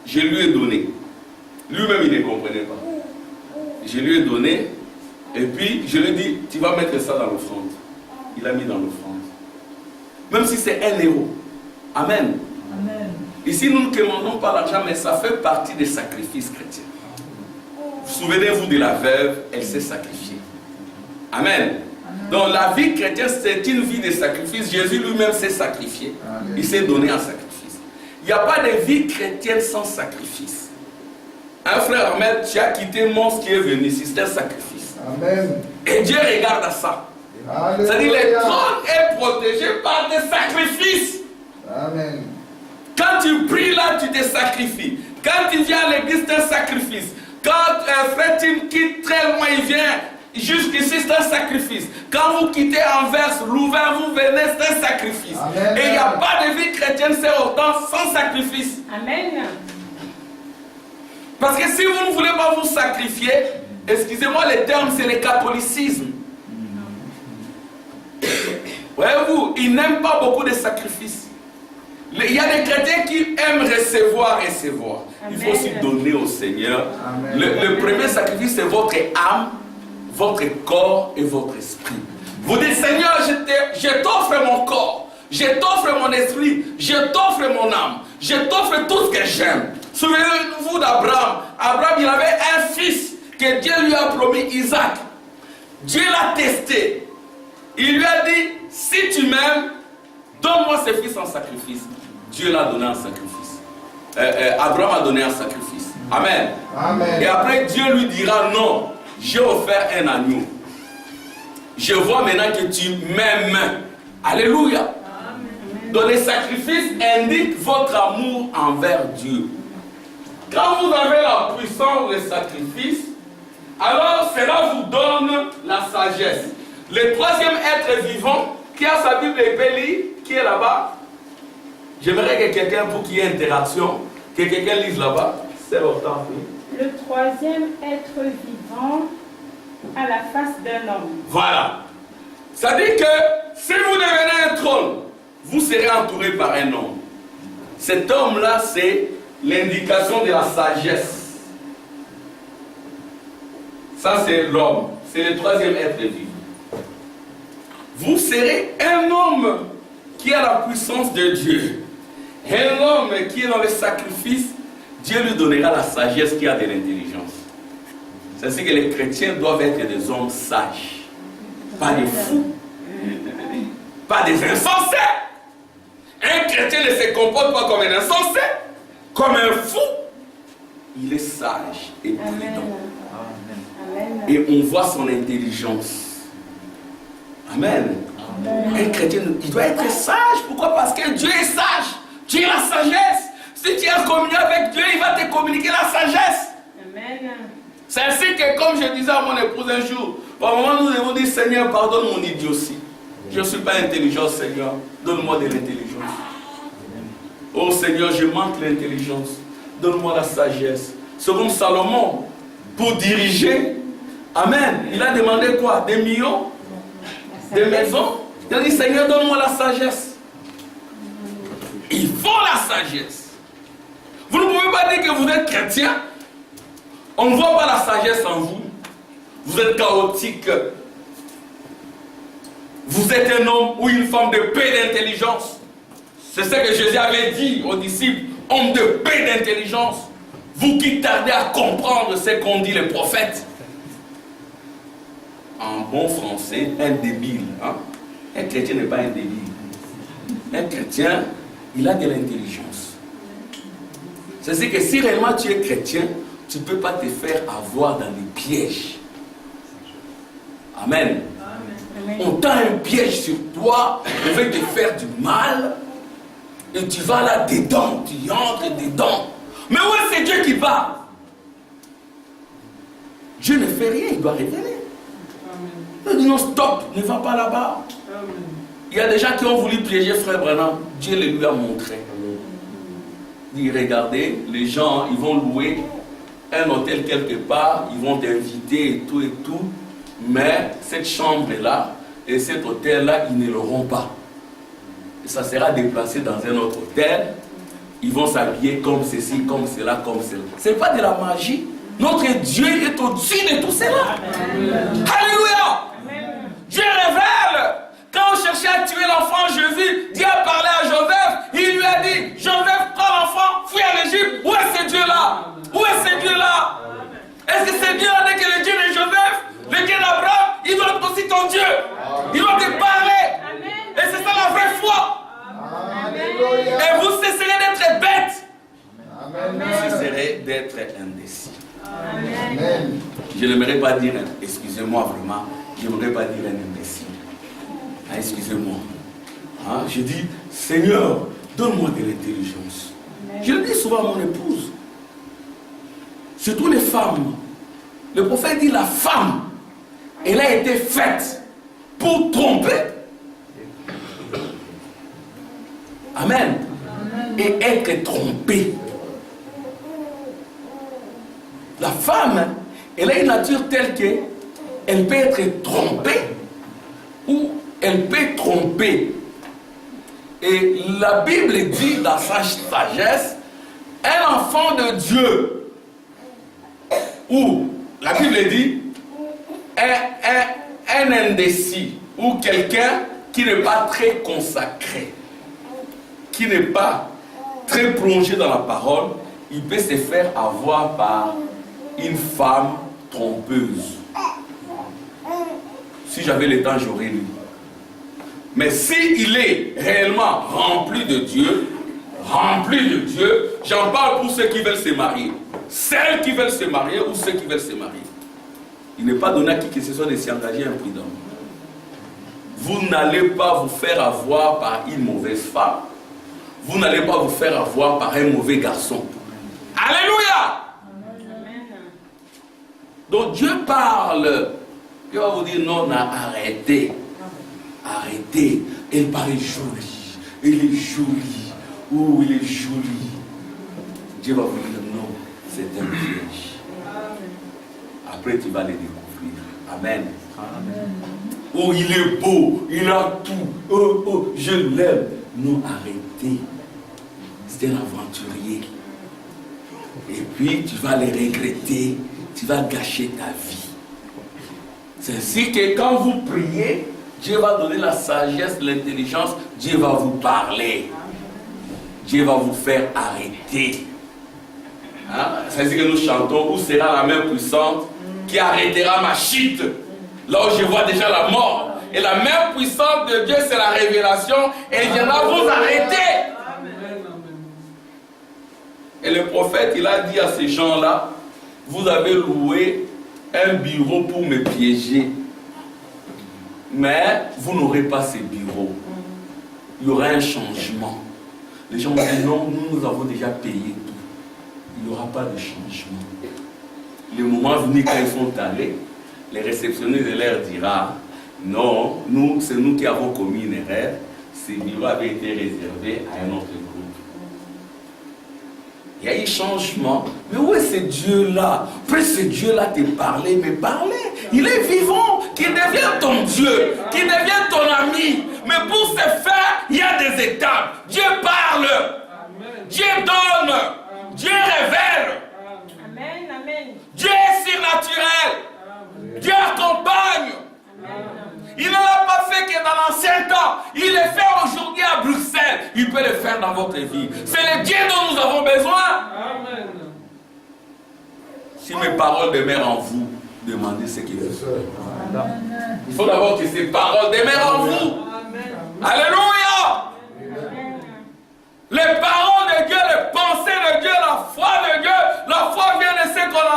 je lui ai donné. Lui-même il ne comprenait pas. Je lui ai donné et puis je lui ai dit tu vas mettre ça dans l'offrande. Il a mis dans l'offrande. Même si c'est 1 euro. Amen. Amen. Ici nous ne demandons pas l'argent, mais ça fait partie des sacrifices chrétiens. Souvenez-vous de la veuve, elle s'est sacrifiée. Amen. Donc la vie chrétienne, c'est une vie de sacrifice. Jésus lui-même s'est sacrifié. Amen. Il s'est donné en sacrifice. Il n'y a pas de vie chrétienne sans sacrifice. Un frère Ahmed, tu as quitté Mons qui est venu ici, c'est un sacrifice. Amen. Et Dieu regarde à ça. C'est-à-dire le trône est protégé par des sacrifices. Amen. Quand tu pries là, tu te sacrifies. Quand tu viens à l'église, c'est un sacrifice. Quand un frère Tim quitte très loin, il vient jusqu'ici, c'est un sacrifice. Quand vous quittez Anvers, Louvain, vous venez, c'est un sacrifice. Amen. Et il n'y a pas de vie chrétienne, c'est autant sans sacrifice. Amen. Parce que si vous ne voulez pas vous sacrifier, excusez-moi le terme, c'est le catholicisme. Voyez-vous, ils n'aiment pas beaucoup de sacrifices. Il y a des chrétiens qui aiment recevoir. Amen. Il faut aussi donner au Seigneur. Le premier sacrifice, c'est votre âme, votre corps et votre esprit. Vous dites, Seigneur, je t'offre mon corps, je t'offre mon esprit, je t'offre mon âme, je t'offre tout ce que j'aime. Souvenez-vous d'Abraham. Abraham, il avait un fils que Dieu lui a promis, Isaac. Dieu l'a testé. Il lui a dit, si tu m'aimes, donne-moi ce fils en sacrifice. Dieu l'a donné en sacrifice. Abraham a donné un sacrifice. Amen. Amen. Et après, Dieu lui dira, non, j'ai offert un agneau. Je vois maintenant que tu m'aimes. Alléluia. Amen. Donc les sacrifices indiquent votre amour envers Dieu. Quand vous avez la puissance des sacrifices, alors cela vous donne la sagesse. Le troisième être vivant qui a sa Bible épelée, qui est là-bas, j'aimerais que quelqu'un, pour qu'il y ait interaction, que quelqu'un lise là-bas. C'est Hortense. Le troisième être vivant à la face d'un homme. Voilà. Ça dit que si vous devenez un trône, vous serez entouré par un homme. Cet homme-là, c'est l'indication de la sagesse. Ça, c'est l'homme. C'est le troisième être vivant. Vous serez un homme qui a la puissance de Dieu. Un homme qui est dans le sacrifice, Dieu lui donnera la sagesse qui a de l'intelligence. C'est ainsi que les chrétiens doivent être des hommes sages. Pas des fous. Pas des insensés. Un chrétien ne se comporte pas comme un insensé, comme un fou. Il est sage et prudent. Amen. Et on voit son intelligence. Amen. Amen. Un chrétien, il doit être sage. Pourquoi? Parce que Dieu est sage. Dieu a la sagesse. Si tu es communié avec Dieu, il va te communiquer la sagesse. Amen. C'est ainsi que, comme je disais à mon épouse un jour, au moment où nous devons dire, Seigneur, pardonne mon idiotie. Je ne suis pas intelligent, Seigneur. Donne-moi de l'intelligence. Oh Seigneur, je manque l'intelligence. Donne-moi la sagesse. Selon Salomon, pour diriger, Amen. Il a demandé quoi? Des millions? Des maisons? Il a dit, Seigneur, donne-moi la sagesse. Il faut la sagesse. Vous ne pouvez pas dire que vous êtes chrétien. On ne voit pas la sagesse en vous. Vous êtes chaotique. Vous êtes un homme ou une femme de paix d'intelligence. C'est ce que Jésus avait dit aux disciples. Homme de paix d'intelligence. Vous qui tardez à comprendre ce qu'ont dit les prophètes. En bon français, un débile. Hein? Un chrétien n'est pas un débile. Un chrétien, il a de l'intelligence. C'est que si réellement tu es chrétien, tu ne peux pas te faire avoir dans des pièges. Amen. Amen. On t'a un piège sur toi, on veut te faire du mal, et tu vas là dedans, tu entres dedans. Mais où est-ce que Dieu qui parle? Dieu ne fait rien, il doit révéler. Nous disons stop, ne va pas là-bas. Il y a des gens qui ont voulu piéger Frère Branham, Dieu le lui a montré. Il dit regardez, les gens ils vont louer un hôtel quelque part, ils vont t'inviter et tout, mais cette chambre-là et cet hôtel-là, ils ne l'auront pas. Et ça sera déplacé dans un autre hôtel. Ils vont s'habiller comme ceci, comme cela, comme cela. Ce n'est pas de la magie. Notre Dieu est au-dessus de tout cela. Amen. Alléluia. Amen. Dieu révèle. Quand on cherchait à tuer l'enfant Jésus, Dieu a parlé à Joseph. Il lui a dit, Joseph, prends l'enfant, fuis en Égypte. Où est ce Dieu-là? Où est ce Dieu-là? Est-ce que c'est Dieu avec le Dieu de Joseph, le Dieu d'Abraham? Il doit être aussi ton Dieu. Il doit te parler. Et c'est ça la vraie foi. Amen. Et vous cesserez d'être bêtes. Vous cesserez d'être indécis. Amen. Je n'aimerais pas dire, excusez-moi vraiment, je n'aimerais pas dire un imbécile. Ah, excusez-moi. Hein? Je dis, Seigneur, donne-moi de l'intelligence. Je le dis souvent à mon épouse. Surtout les femmes. Le prophète dit, la femme, elle a été faite pour tromper. Amen. Et être trompée. La femme, elle a une nature telle qu'elle peut être trompée ou elle peut tromper. Et la Bible dit dans sa sagesse, un enfant de Dieu, ou la Bible dit, un indécis, ou quelqu'un qui n'est pas très consacré, qui n'est pas très plongé dans la parole, il peut se faire avoir par une femme trompeuse. Si j'avais le temps, j'aurais lu. Mais s'il est réellement rempli de Dieu, j'en parle pour ceux qui veulent se marier. Celles qui veulent se marier ou ceux qui veulent se marier. Il n'est pas donné à qui que ce soit de s'y engager imprudent. Vous n'allez pas vous faire avoir par une mauvaise femme. Vous n'allez pas vous faire avoir par un mauvais garçon. Alléluia! Donc Dieu parle. Dieu va vous dire non, arrêtez. Arrêtez. Elle paraît jolie. Elle est jolie. Oh, il est joli. Dieu va vous dire non, c'est un piège. Après, tu vas les découvrir. Amen. Amen. Oh, il est beau. Il a tout. Oh, oh, je l'aime. Non, arrêtez. C'est un aventurier. Et puis, tu vas les regretter. Tu vas gâcher ta vie. C'est ainsi que quand vous priez, Dieu va donner la sagesse, l'intelligence. Dieu va vous parler. Dieu va vous faire arrêter. Hein? C'est ainsi que nous chantons. Où sera la main puissante qui arrêtera ma chute? Là où je vois déjà la mort. Et la main puissante de Dieu, c'est la révélation. Et il viendra vous arrêter. Et le prophète, il a dit à ces gens-là, vous avez loué un bureau pour me piéger. Mais vous n'aurez pas ce bureau. Il y aura un changement. Les gens vont dire non, nous avons déjà payé tout. Il n'y aura pas de changement. Le moment venu quand ils sont allés, les réceptionnistes leur dira non, c'est nous qui avons commis une erreur. Ce bureau avait été réservé à un autre groupe. Il y a eu changement. Mais où est ce Dieu-là? Après ce Dieu-là te parler, mais parler. Il est vivant, qui devient ton Dieu, qui devient ton ami. Mais pour ce faire, il y a des étapes. Dieu parle. Amen. Dieu donne. Amen. Dieu révèle. Amen. Amen. Dieu est surnaturel. Amen. Dieu accompagne. Amen. Il ne l'a pas fait que dans l'ancien temps. Il le fait aujourd'hui à Bruxelles. Il peut le faire dans votre vie. C'est le Dieu dont nous avons besoin. Amen. Si mes paroles demeurent en vous, demandez ce qu'il veut. Il faut d'abord que ces paroles demeurent en vous. Alléluia. Les paroles de Dieu, les pensées de Dieu, la foi de Dieu. La foi vient de ce qu'on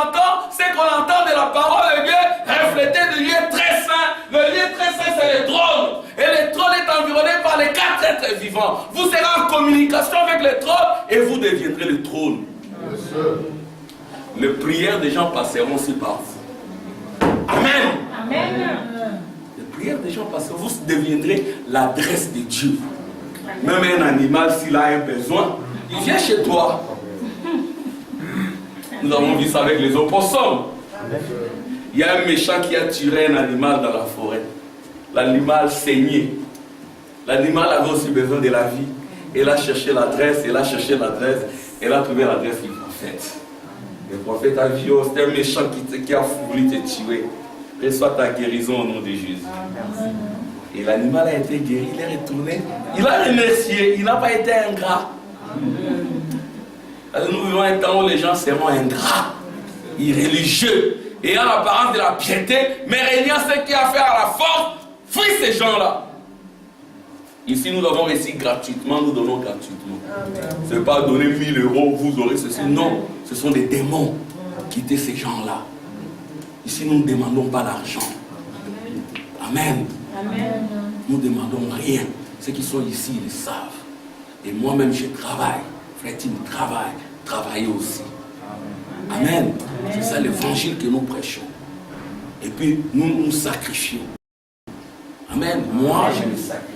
entend de la parole de Dieu, reflété du lieu très saint. Le lieu très saint, c'est le trône. Et le trône est environné par les 4 êtres vivants. Vous serez en communication avec le trône et vous deviendrez le trône. Les prières des gens passeront aussi par vous. Amen. Amen. Les prières des gens passeront. Vous deviendrez l'adresse de Dieu. Même un animal, s'il a un besoin, il vient chez toi. Nous avons vu ça avec les opossums. Il y a un méchant qui a tué un animal dans la forêt. L'animal saignait. L'animal avait aussi besoin de la vie. Il a cherché l'adresse, il a cherché l'adresse, il a trouvé l'adresse du prophète. Le prophète a dit, oh, c'est un méchant qui a voulu te tuer. Reçois ta guérison au nom de Jésus. Et l'animal a été guéri, il est retourné. Il a remercié, il n'a pas été ingrat. Nous vivons un temps où les gens seront ingrats, irréligieux, ayant l'apparence de la piété, mais régnant ce qui a fait à la force, fuis ces gens-là. Ici, nous avons reçu gratuitement, nous donnons gratuitement. Ce n'est pas donner 1000 €, vous aurez ceci. Non, ce sont des démons. Quittez ces gens-là. Ici, nous ne demandons pas d'argent. Amen. Amen. Nous ne demandons rien. Ceux qui sont ici, ils le savent. Et moi-même, je travaille. Frère Tim travaille. Travaillez aussi. Amen. C'est ça l'évangile que nous prêchons. Et puis, nous nous sacrifions. Amen. Moi, je me sacrifie.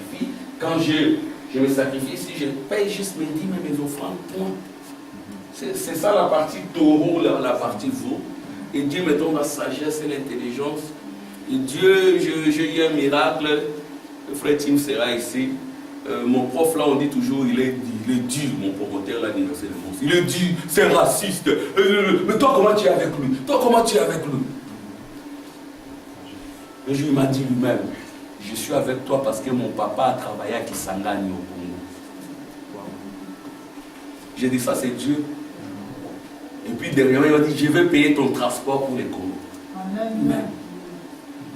Quand je me sacrifie, si je paye juste mes dîmes et mes offrandes, point. C'est ça la partie taureau, la partie veau. Et Dieu me donne la sagesse et l'intelligence. Et Dieu, j'ai eu un miracle. Le frère Tim sera ici. Mon prof là, on dit toujours, il est dur, mon promoteur là, l'université de Mons. Il est dur, c'est raciste. Mais toi, comment tu es avec lui? Toi, comment tu es avec lui? Un jour, il m'a dit lui-même, je suis avec toi parce que mon papa a travaillé à Kisangani au Congo. J'ai dit, ça c'est Dieu. Et puis derrière, il m'a dit, je vais payer ton transport pour les Congo. Amen.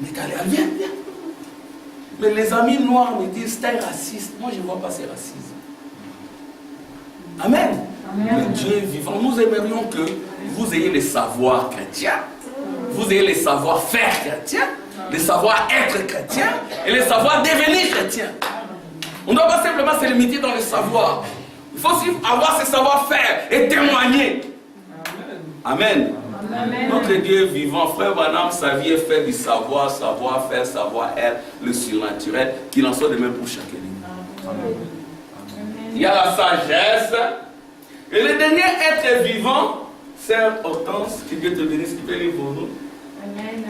Mais viens. Mais les amis noirs me disent, c'est un raciste. Moi, je ne vois pas ces racismes. Amen. Mais Dieu est vivant. Nous aimerions que vous ayez les savoirs chrétiens, vous ayez les savoir-faire chrétiens, les savoir-être chrétiens et les savoir devenir chrétiens. On ne doit pas simplement se limiter dans le savoir. Il faut aussi avoir ce savoir-faire et témoigner. Amen. Amen. Notre Dieu est vivant. Frère Branham, sa vie est faite du savoir, savoir-faire, savoir-être, le surnaturel, qu'il en soit de même pour chacun. Il y a la sagesse. Et le dernier être vivant, Sœur Hortense, que Dieu te bénisse, qui peut lire pour nous. Amen.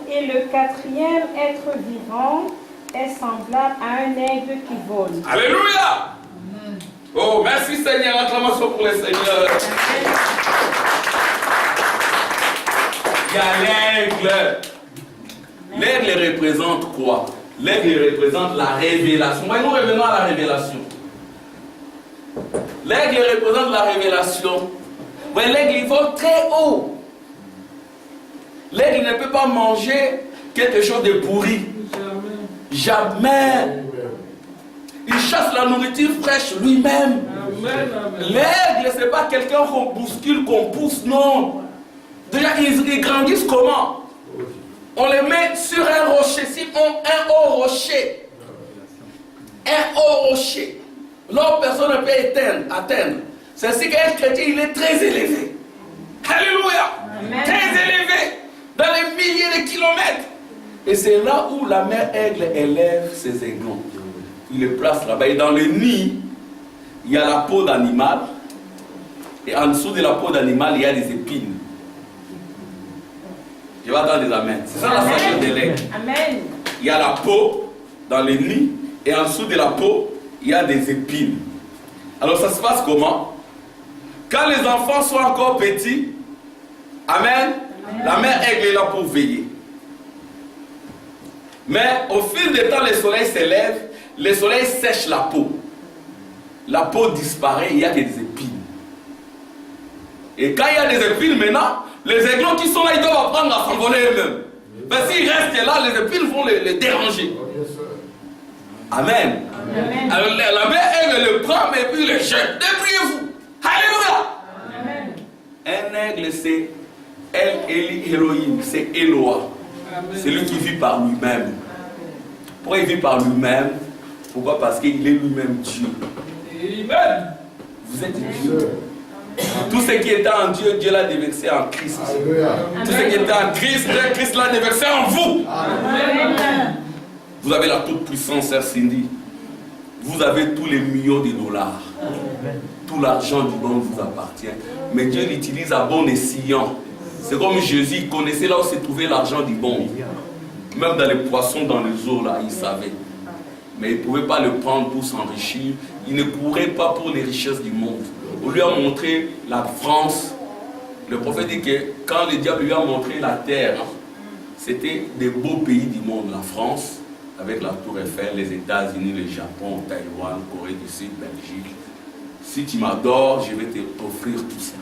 Et le 4e être vivant est semblable à un aigle qui vole. Alléluia! Oh, merci Seigneur, acclamation pour le Seigneur. Il y a l'aigle. L'aigle représente quoi? L'aigle représente la révélation. Nous revenons à la révélation. L'aigle représente la révélation. Mais l'aigle, il vole très haut. L'aigle ne peut pas manger quelque chose de pourri. Jamais. Il chasse la nourriture fraîche lui-même. L'aigle, ce n'est pas quelqu'un qu'on bouscule, qu'on pousse, non. Déjà, ils grandissent comment? On les met sur un rocher, un haut rocher. Un haut rocher. Là, personne ne peut atteindre. C'est ainsi qu'un chrétien, il est très élevé. Alléluia. Amen. Très élevé. Dans les milliers de kilomètres. Et c'est là où la mère aigle élève ses aiglons. Il les place là-bas. Et dans le nid, il y a la peau d'animal. Et en dessous de la peau d'animal, il y a des épines. Je vais attendre des amens. C'est ça la sagesse de l'aigle. Amen. Il y a la peau dans le nid. Et en dessous de la peau, il y a des épines. Alors ça se passe comment? Quand les enfants sont encore petits, amen, la mère aigle est là pour veiller. Mais au fil du temps, le soleil s'élève. Le soleil sèche la peau. La peau disparaît, il n'y a que des épines. Et quand il y a des épines maintenant, les aiglons qui sont là, ils doivent apprendre à s'envoler eux-mêmes. Mais s'ils restent là, les épines vont les déranger. Amen. Amen. Alors la mère, elle le prend et puis le jette. Débrouillez-vous. Alléluia. Un aigle, c'est El Elohim, c'est Eloah. C'est lui qui vit par lui-même. Pourquoi il vit par lui-même? Pourquoi? Parce qu'il est lui-même Dieu. Amen. Vous êtes Dieu. Tout ce qui était en Dieu, Dieu l'a déversé en Christ. Tout ce qui était en Christ, Christ l'a déversé en vous. Amen. Vous avez la toute puissance, Sœur Cindy. Vous avez tous les millions de dollars. Tout l'argent du monde vous appartient. Mais Dieu l'utilise à bon escient. C'est comme Jésus, il connaissait là où se trouvait l'argent du monde. Même dans les poissons, dans les eaux, là, il savait. Mais il ne pouvait pas le prendre pour s'enrichir. Il ne courait pas pour les richesses du monde. On lui a montré la France. Le prophète dit que quand le diable lui a montré la terre, c'était des beaux pays du monde. La France, avec la Tour Eiffel, les États-Unis, le Japon, Taïwan, Corée du Sud, Belgique. Si tu m'adores, je vais t'offrir tout ça.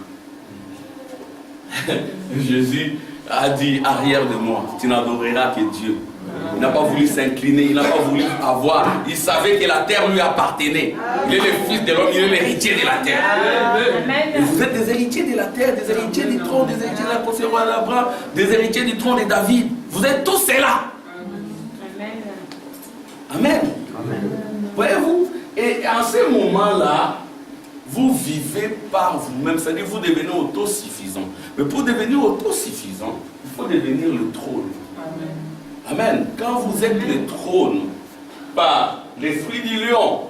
Jésus a dit, arrière de moi, tu n'adoreras que Dieu. Il n'a pas voulu s'incliner, il n'a pas voulu avoir. Il savait que la terre lui appartenait. Il est le fils de l'homme, il est l'héritier de la terre. Et vous êtes des héritiers de la terre, des héritiers du trône, des héritiers de la conservation d'Abraham, des héritiers du trône de David. Vous êtes tous cela. Amen. Voyez-vous, et en ce moment-là, vous vivez par vous-même, c'est-à-dire vous devenez autosuffisant. Mais pour devenir autosuffisant, il faut devenir le trône. Amen. Quand vous êtes le trône, par l'esprit du lion,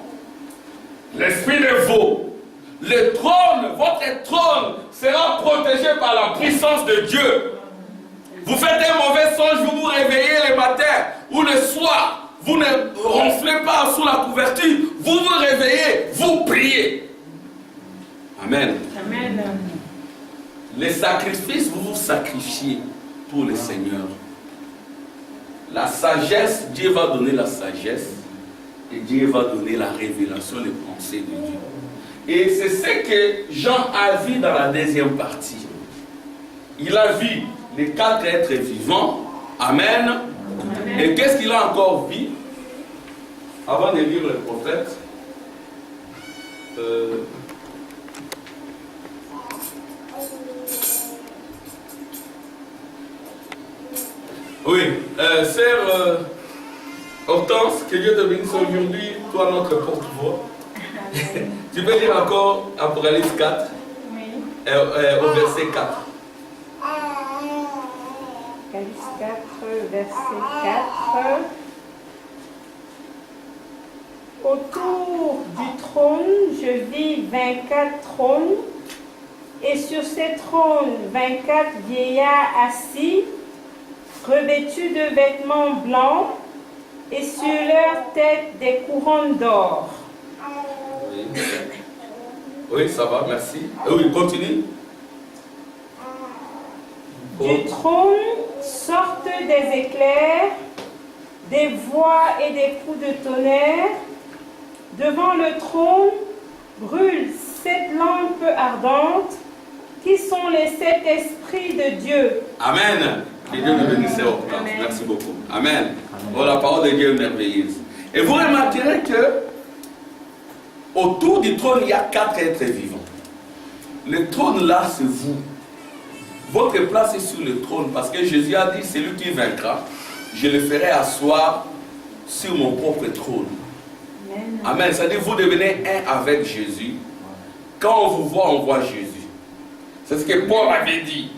l'esprit de veau, le trône, votre trône sera protégé par la puissance de Dieu. Vous faites un mauvais songe, vous vous réveillez le matin ou le soir, vous ne ronflez pas sous la couverture, vous vous réveillez, vous priez. Amen. Amen. Les sacrifices, vous vous sacrifiez pour le Seigneur. La sagesse, Dieu va donner la sagesse et Dieu va donner la révélation des pensées de Dieu. Et c'est ce que Jean a vu dans la deuxième partie. Il a vu les 4 êtres vivants. Amen. Amen. Et qu'est-ce qu'il a encore vu? Avant de lire le prophète, oui, sœur Hortense, que Dieu te bénisse aujourd'hui, toi notre porte-voix. Tu peux lire encore Apocalypse 4, oui. Au verset 4. Apocalypse 4, verset 4. Autour du trône, je vis 24 trônes, et sur ces trônes, 24 vieillards assis, revêtus de vêtements blancs, et sur leur tête des couronnes d'or. Oui. Oui, ça va, merci. Oui, continue. Du trône sortent des éclairs, des voix et des coups de tonnerre. Devant le trône brûlent 7 lampes ardentes, qui sont les 7 esprits de Dieu. Amen. Que Dieu nous bénisse. Merci beaucoup. Amen. Oh, la parole de Dieu est merveilleuse. Et vous remarquerez que autour du trône, il y a 4 êtres vivants. Le trône là, c'est vous. Votre place est sur le trône parce que Jésus a dit, celui qui vaincra, je le ferai asseoir sur mon propre trône. Amen. Amen. C'est-à-dire vous devenez un avec Jésus. Quand on vous voit, on voit Jésus. C'est ce que Paul avait dit.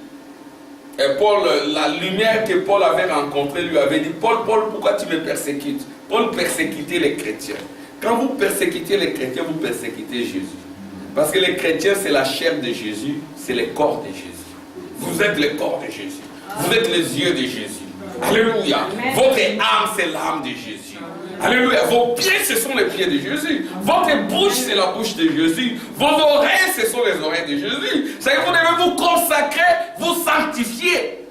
Et Paul, la lumière que Paul avait rencontrée, lui avait dit, Paul, pourquoi tu me persécutes? Paul persécutait les chrétiens. Quand vous persécutez les chrétiens, vous persécutez Jésus. Parce que les chrétiens, c'est la chair de Jésus, c'est le corps de Jésus. Vous êtes le corps de Jésus. Vous êtes les yeux de Jésus. Alléluia. Votre âme, c'est l'âme de Jésus. Alléluia. Vos pieds, ce sont les pieds de Jésus. Votre bouche, c'est la bouche de Jésus. Vos oreilles, ce sont les oreilles de Jésus. C'est que vous devez vous consacrer, vous sanctifier.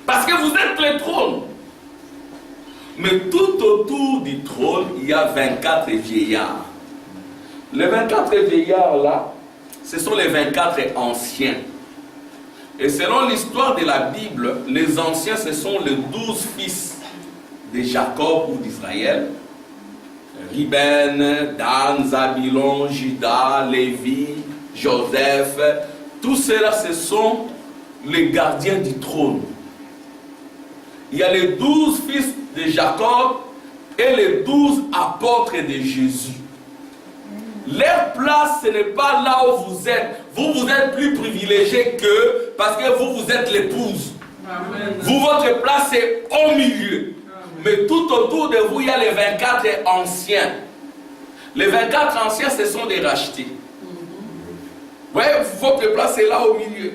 Parce que vous êtes le trône. Mais tout autour du trône, il y a 24 vieillards. Les 24 vieillards là, ce sont les 24 anciens. Et selon l'histoire de la Bible, les anciens, ce sont les 12 fils de Jacob ou d'Israël. Ruben, Dan, Zabilon, Juda, Lévi, Joseph. Tous ceux-là, ce sont les gardiens du trône. Il y a les 12 fils de Jacob et les 12 apôtres de Jésus. Leur place, ce n'est pas là où vous êtes. Vous êtes plus privilégiés qu'eux parce que vous êtes l'épouse. Vous, votre place est au milieu. Mais tout autour de vous, il y a les 24 anciens. Les 24 anciens, ce sont des rachetés. Vous voyez, votre place est là au milieu.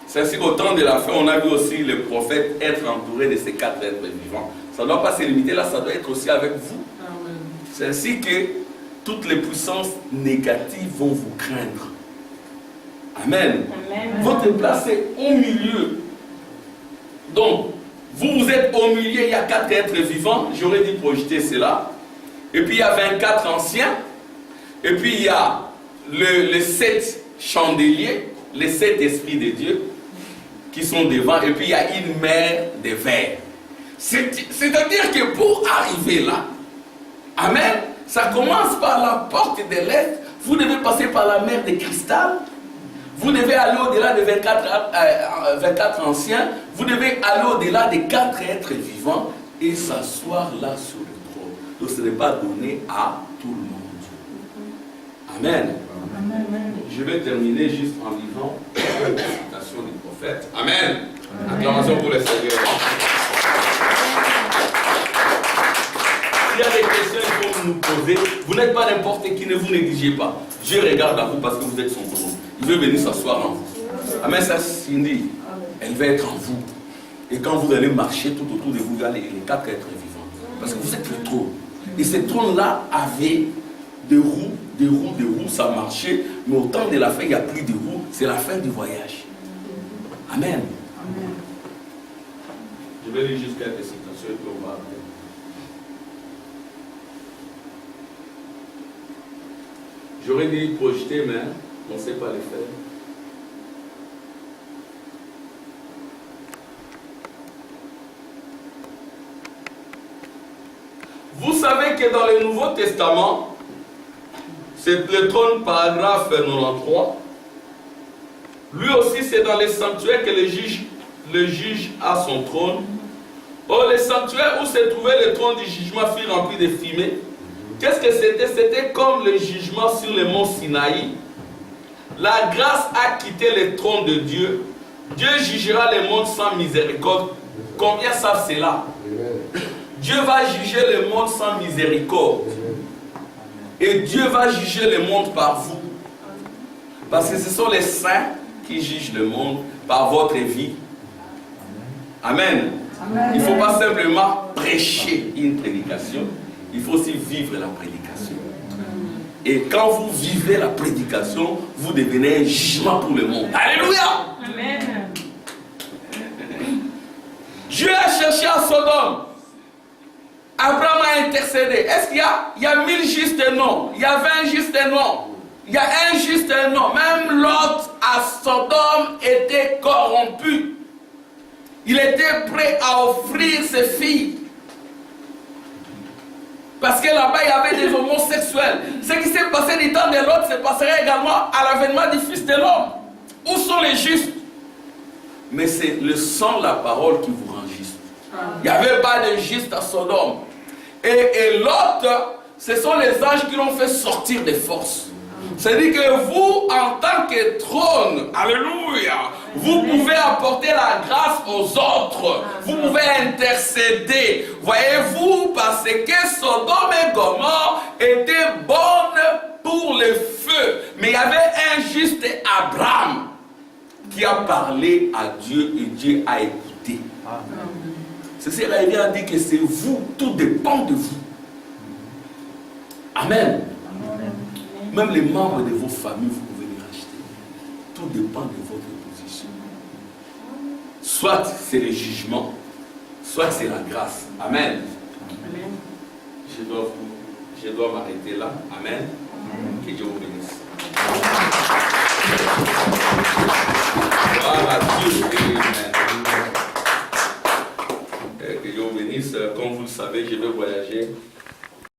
C'est ainsi qu'au temps de la fin, on a vu aussi les prophètes être entourés de ces 4 êtres vivants. Ça ne doit pas se limiter là, ça doit être aussi avec vous. C'est ainsi que toutes les puissances négatives vont vous craindre. Amen. Amen. Votre place est au milieu. Donc, vous êtes au milieu, il y a 4 êtres vivants. J'aurais dû projeter cela. Et puis il y a 24 anciens. Et puis il y a les 7 chandeliers, les 7 esprits de Dieu qui sont devant. Et puis il y a une mer de verre. C'est-à-dire que pour arriver là, amen, ça commence par la porte de l'Est. Vous devez passer par la mer de cristal. Vous devez aller au-delà de 24 anciens. Vous devez aller au-delà des 4 êtres vivants et s'asseoir là sur le trône. Donc ce n'est pas donné à tout le monde. Amen. Amen. Je vais terminer juste en lisant la citation du prophète. Amen. Acclamation pour le Seigneur. S'il y a des questions qu'il faut nous poser, vous n'êtes pas n'importe qui, ne vous négligez pas. Dieu regarde à vous parce que vous êtes son trône. Il veut venir s'asseoir en vous. Amen, ça Cindy, elle va être en vous. Et quand vous allez marcher tout autour de vous, il y a les 4 êtres vivants. Parce que vous êtes le trône. Et ce trône-là avait des roues, ça marchait. Mais au temps de la fin, il n'y a plus de roues. C'est la fin du voyage. Amen. Amen. Je vais lire juste quelques citations et puis on va arrêter. J'aurais dû projeter, mais on ne sait pas les faire. Vous savez que dans le Nouveau Testament, c'est le trône paragraphe 93. Lui aussi, c'est dans les sanctuaires que le juge a son trône. Or, les sanctuaires où se trouvait le trône du jugement fut rempli de fumée. Qu'est-ce que c'était? C'était comme le jugement sur le mont Sinaï. La grâce a quitté le trône de Dieu. Dieu jugera le monde sans miséricorde. Combien savent cela? Dieu va juger le monde sans miséricorde. Et Dieu va juger le monde par vous. Parce que ce sont les saints qui jugent le monde par votre vie. Amen. Amen. Il ne faut pas simplement prêcher une prédication. Il faut aussi vivre la prédication. Et quand vous vivez la prédication, vous devenez un jugement pour le monde. Alléluia! Amen. Dieu a cherché à Sodome. Abraham a intercédé. Est-ce qu'il y a 1000 justes? Non. Il y a 20 justes? Non. Il y a un juste? Non. Même Lot à Sodome était corrompu. Il était prêt à offrir ses filles. Parce que là-bas, il y avait des homosexuels. Ce qui s'est passé du temps de Lot se passerait également à l'avènement du Fils de l'homme. Où sont les justes? Mais c'est le sang, la parole qui vous rend juste. Il n'y avait pas de juste à Sodome. Et Lot, ce sont les anges qui l'ont fait sortir des forces. C'est-à-dire que vous, en tant que trône, alléluia, vous pouvez apporter la grâce aux autres. Vous pouvez intercéder. Voyez-vous, parce que Sodome et Gomorrhe étaient bonnes pour le feu. Mais il y avait un juste Abraham qui a parlé à Dieu et Dieu a écouté. C'est ce qu'il a dit que c'est vous, tout dépend de vous. Amen. Même les membres de vos familles, vous pouvez les racheter. Tout dépend de votre position. Soit c'est le jugement, soit c'est la grâce. Amen. Amen. Je dois m'arrêter là. Amen. Amen. Que Dieu vous bénisse. Amen.